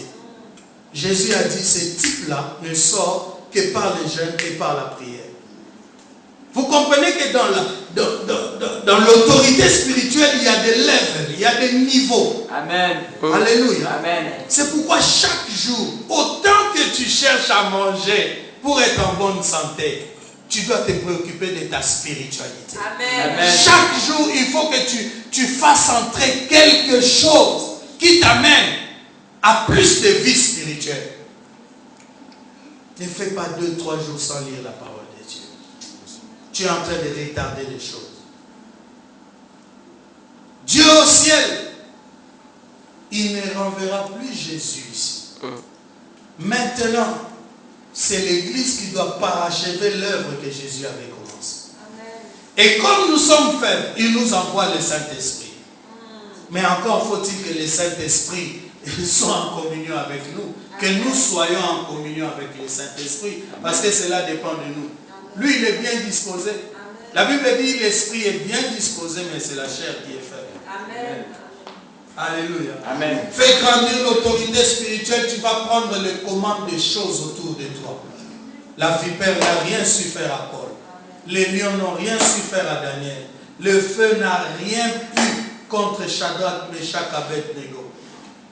Jésus a dit, ce type-là ne sort que par le jeûne et par la prière. Vous comprenez que dans l'autorité spirituelle, il y a des levels, il y a des niveaux. Amen. Alléluia. Amen. C'est pourquoi chaque jour, autant que tu cherches à manger pour être en bonne santé, tu dois te préoccuper de ta spiritualité. Amen. Amen. Chaque jour, il faut que tu fasses entrer quelque chose qui t'amène à plus de vie spirituelle. Ne fais pas 2-3 jours sans lire la parole de Dieu. Tu es en train de retarder les choses. Dieu au ciel, il ne renverra plus Jésus ici. Maintenant, c'est l'Église qui doit parachever l'œuvre que Jésus avait commencée. Et comme nous sommes faibles, il nous envoie le Saint-Esprit. Mais encore faut-il que le Saint-Esprit soit en communion avec nous. Que nous soyons en communion avec le Saint-Esprit. Parce que cela dépend de nous. Lui, il est bien disposé. La Bible dit que l'esprit est bien disposé, mais c'est la chair qui est faible. Amen. Alléluia. Amen. Fais grandir l'autorité spirituelle, tu vas prendre les commandes des choses autour de toi. La vipère n'a rien su faire à Paul. Les lions n'ont rien su faire à Daniel. Le feu n'a rien pu contre Shadrach, Meshach, Abednego.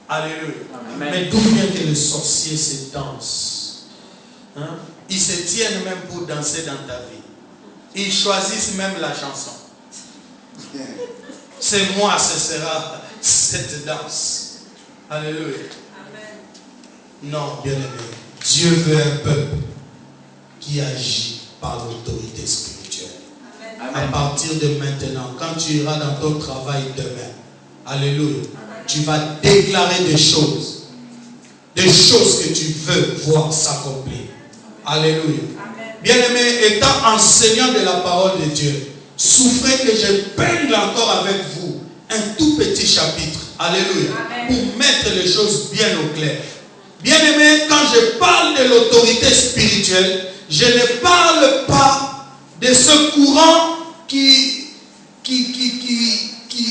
Alléluia. Amen. Mais d'où bien que les sorciers se dansent. Hein? Ils se tiennent même pour danser dans ta vie. Ils choisissent même la chanson. C'est moi, ce sera cette danse. Alléluia. Amen. Non, bien aimé. Dieu veut un peuple qui agit par l'autorité spirituelle. Amen. À partir de maintenant, quand tu iras dans ton travail demain, alléluia, amen, tu vas déclarer des choses que tu veux voir s'accomplir. Alléluia. Bien-aimé, étant enseignant de la parole de Dieu, souffrez que je peigne encore avec vous un tout petit chapitre. Alléluia. Amen. Pour mettre les choses bien au clair. Bien-aimé, quand je parle de l'autorité spirituelle, je ne parle pas de ce courant qui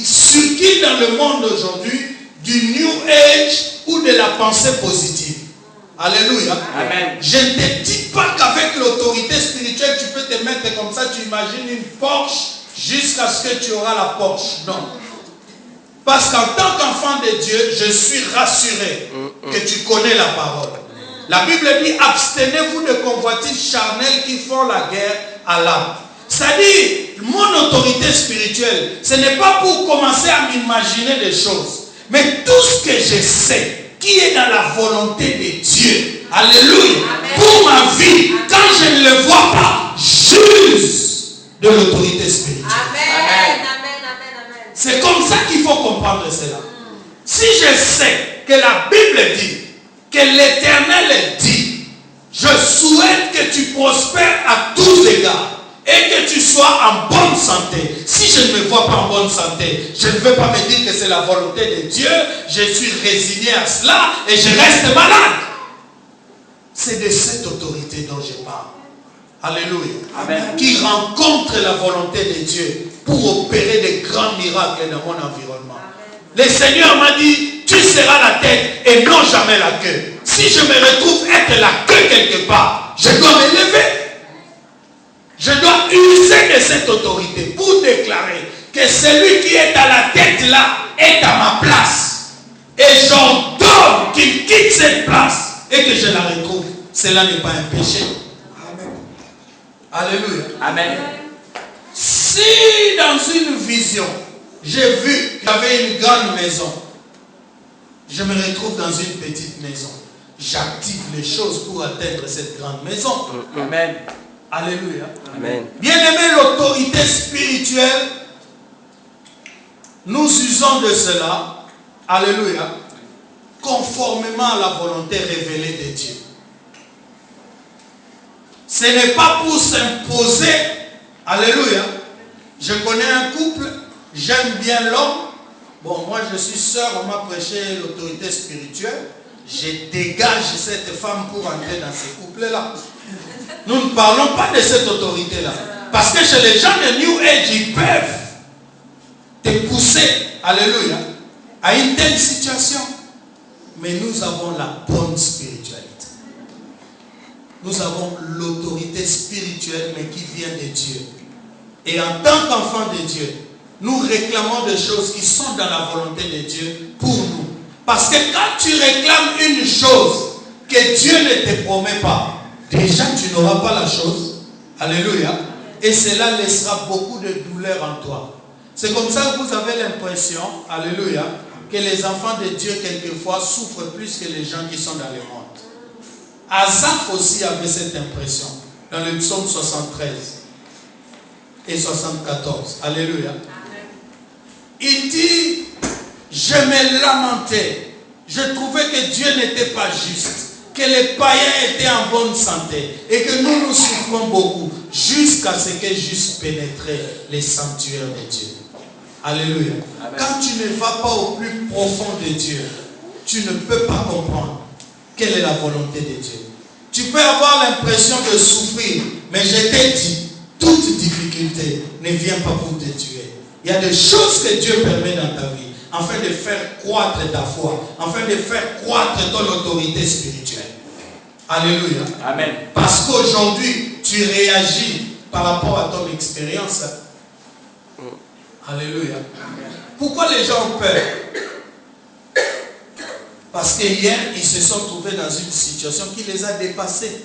circule dans le monde aujourd'hui, du New Age ou de la pensée positive. Alléluia. Amen. Je ne te dis pas qu'avec l'autorité spirituelle, tu peux te mettre comme ça, tu imagines une Porsche jusqu'à ce que tu auras la Porsche. Non. Parce qu'en tant qu'enfant de Dieu, je suis rassuré que tu connais la parole. La Bible dit, abstenez-vous de convoitises charnelles qui font la guerre à l'âme. C'est-à-dire, mon autorité spirituelle, ce n'est pas pour commencer à m'imaginer des choses, mais tout ce que je sais, qui est dans la volonté de Dieu. Alléluia. Amen. Pour ma vie, amen, quand je ne le vois pas, j'use de l'autorité spirituelle. Amen. Amen. Amen. C'est comme ça qu'il faut comprendre cela. Si je sais que la Bible dit, que l'Éternel dit, je souhaite que tu prospères à tous égards et que tu sois en bonne santé. Si je ne me vois pas en bonne santé, je ne veux pas me dire que c'est la volonté de Dieu, je suis résigné à cela et je reste malade. C'est de cette autorité dont je parle. Alléluia. Amen. Qui rencontre la volonté de Dieu pour opérer des grands miracles dans mon environnement. Amen. Le Seigneur m'a dit, tu seras la tête et non jamais la queue. Si je me retrouve être la queue quelque part, je dois me lever. Je dois user de cette autorité pour déclarer que celui qui est à la tête là est à ma place. Et j'ordonne qu'il quitte cette place et que je la retrouve. Cela n'est pas un péché. Amen. Alléluia. Amen. Si dans une vision, j'ai vu qu'il y avait une grande maison, je me retrouve dans une petite maison. J'active les choses pour atteindre cette grande maison. Amen. Alléluia. Amen. Bien-aimé, l'autorité spirituelle, nous usons de cela, alléluia, conformément à la volonté révélée de Dieu. Ce n'est pas pour s'imposer, alléluia. Je connais un couple, j'aime bien l'homme. Bon, moi je suis sœur, on m'a prêché l'autorité spirituelle. Je dégage cette femme pour entrer dans ce couple-là. Nous ne parlons pas de cette autorité-là. Parce que chez les gens de New Age, ils peuvent te pousser, alléluia, à une telle situation. Mais nous avons la bonne spiritualité. Nous avons l'autorité spirituelle, mais qui vient de Dieu. Et en tant qu'enfants de Dieu, nous réclamons des choses qui sont dans la volonté de Dieu pour nous. Parce que quand tu réclames une chose que Dieu ne te promet pas, déjà tu n'auras pas la chose. Alléluia. Et cela laissera beaucoup de douleur en toi. C'est comme ça que vous avez l'impression, alléluia, que les enfants de Dieu, quelquefois, souffrent plus que les gens qui sont dans le monde. Asaph aussi avait cette impression dans le psaume 73 et 74. Alléluia. Il dit, je me lamentais, je trouvais que Dieu n'était pas juste, que les païens étaient en bonne santé et que nous souffrons beaucoup jusqu'à ce que j'eusse pénétré les sanctuaires de Dieu. Alléluia. Amen. Quand tu ne vas pas au plus profond de Dieu, tu ne peux pas comprendre quelle est la volonté de Dieu. Tu peux avoir l'impression de souffrir, mais je t'ai dit, toute difficulté ne vient pas pour te tuer. Il y a des choses que Dieu permet dans ta vie, afin de faire croître ta foi, afin de faire croître ton autorité spirituelle. Alléluia. Amen. Parce qu'aujourd'hui, tu réagis par rapport à ton expérience. Alléluia. Pourquoi les gens ont peur? Parce qu'hier, ils se sont trouvés dans une situation qui les a dépassés.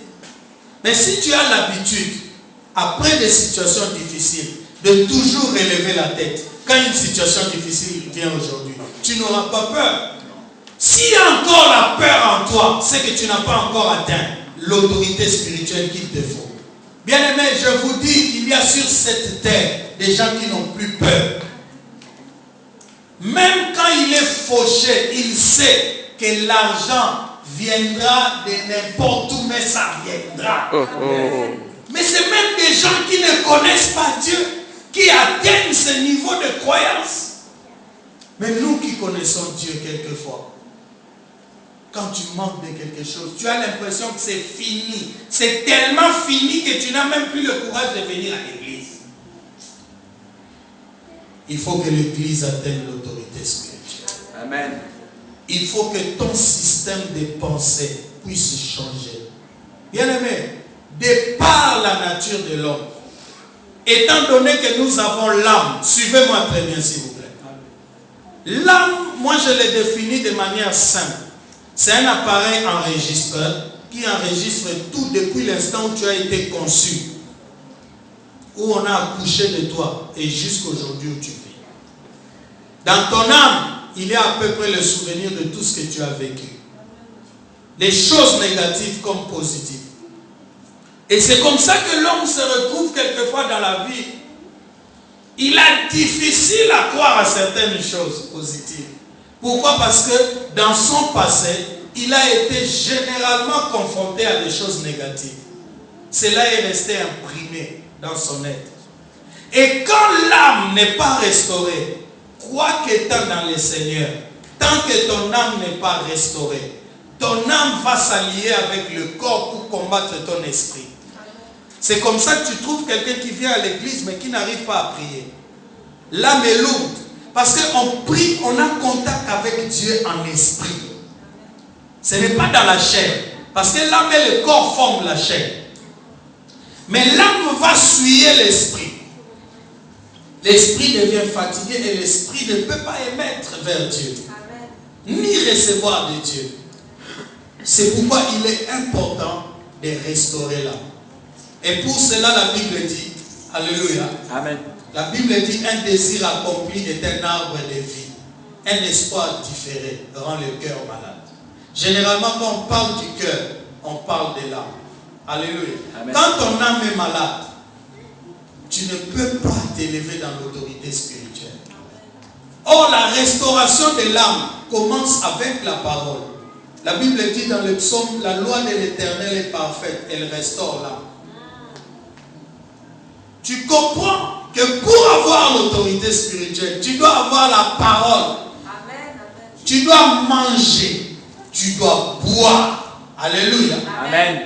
Mais si tu as l'habitude, après des situations difficiles, de toujours relever la tête, quand une situation difficile vient aujourd'hui, tu n'auras pas peur. S'il y a encore la peur en toi, c'est que tu n'as pas encore atteint l'autorité spirituelle qu'il te faut. Bien-aimés, je vous dis qu'il y a sur cette terre des gens qui n'ont plus peur. Même quand il est fauché, il sait que l'argent viendra de n'importe où, mais ça viendra. Mais c'est même des gens qui ne connaissent pas Dieu, qui atteignent ce niveau de croyance. Mais nous qui connaissons Dieu quelquefois, quand tu manques de quelque chose, tu as l'impression que c'est fini. C'est tellement fini que tu n'as même plus le courage de venir à l'église. Il faut que l'église atteigne l'autorité spirituelle. Amen. Il faut que ton système de pensée puisse changer. Bien-aimé, de par la nature de l'homme, étant donné que nous avons l'âme, suivez-moi très bien s'il vous plaît. L'âme, moi je l'ai définie de manière simple. C'est un appareil enregistreur qui enregistre tout depuis l'instant où tu as été conçu, où on a accouché de toi et jusqu'aujourd'hui où tu vis. Dans ton âme, il y a à peu près le souvenir de tout ce que tu as vécu. Les choses négatives comme positives. Et c'est comme ça que l'homme se retrouve quelquefois dans la vie. Il est difficile à croire à certaines choses positives. Pourquoi? Parce que dans son passé, il a été généralement confronté à des choses négatives. Cela est resté imprimé dans son être. Et quand l'âme n'est pas restaurée, crois qu'étant dans le Seigneur, tant que ton âme n'est pas restaurée, ton âme va s'allier avec le corps pour combattre ton esprit. C'est comme ça que tu trouves quelqu'un qui vient à l'église mais qui n'arrive pas à prier. L'âme est lourde. Parce qu'on prie, on a contact avec Dieu en esprit. Ce n'est pas dans la chair. Parce que l'âme et le corps forment la chair. Mais l'âme va suyer l'esprit. L'esprit devient fatigué et l'esprit ne peut pas émettre vers Dieu. Ni recevoir de Dieu. C'est pourquoi il est important de restaurer l'âme. Et pour cela, la Bible dit, alléluia. Amen. La Bible dit, un désir accompli est un arbre de vie. Un espoir différé rend le cœur malade. Généralement, quand on parle du cœur, on parle de l'âme. Alléluia. Amen. Quand ton âme est malade, tu ne peux pas t'élever dans l'autorité spirituelle. Or, la restauration de l'âme commence avec la parole. La Bible dit dans le psaume, la loi de l'Éternel est parfaite, elle restaure l'âme. Tu comprends que pour avoir l'autorité spirituelle, tu dois avoir la parole. Amen. Tu dois manger. Tu dois boire. Alléluia. Amen.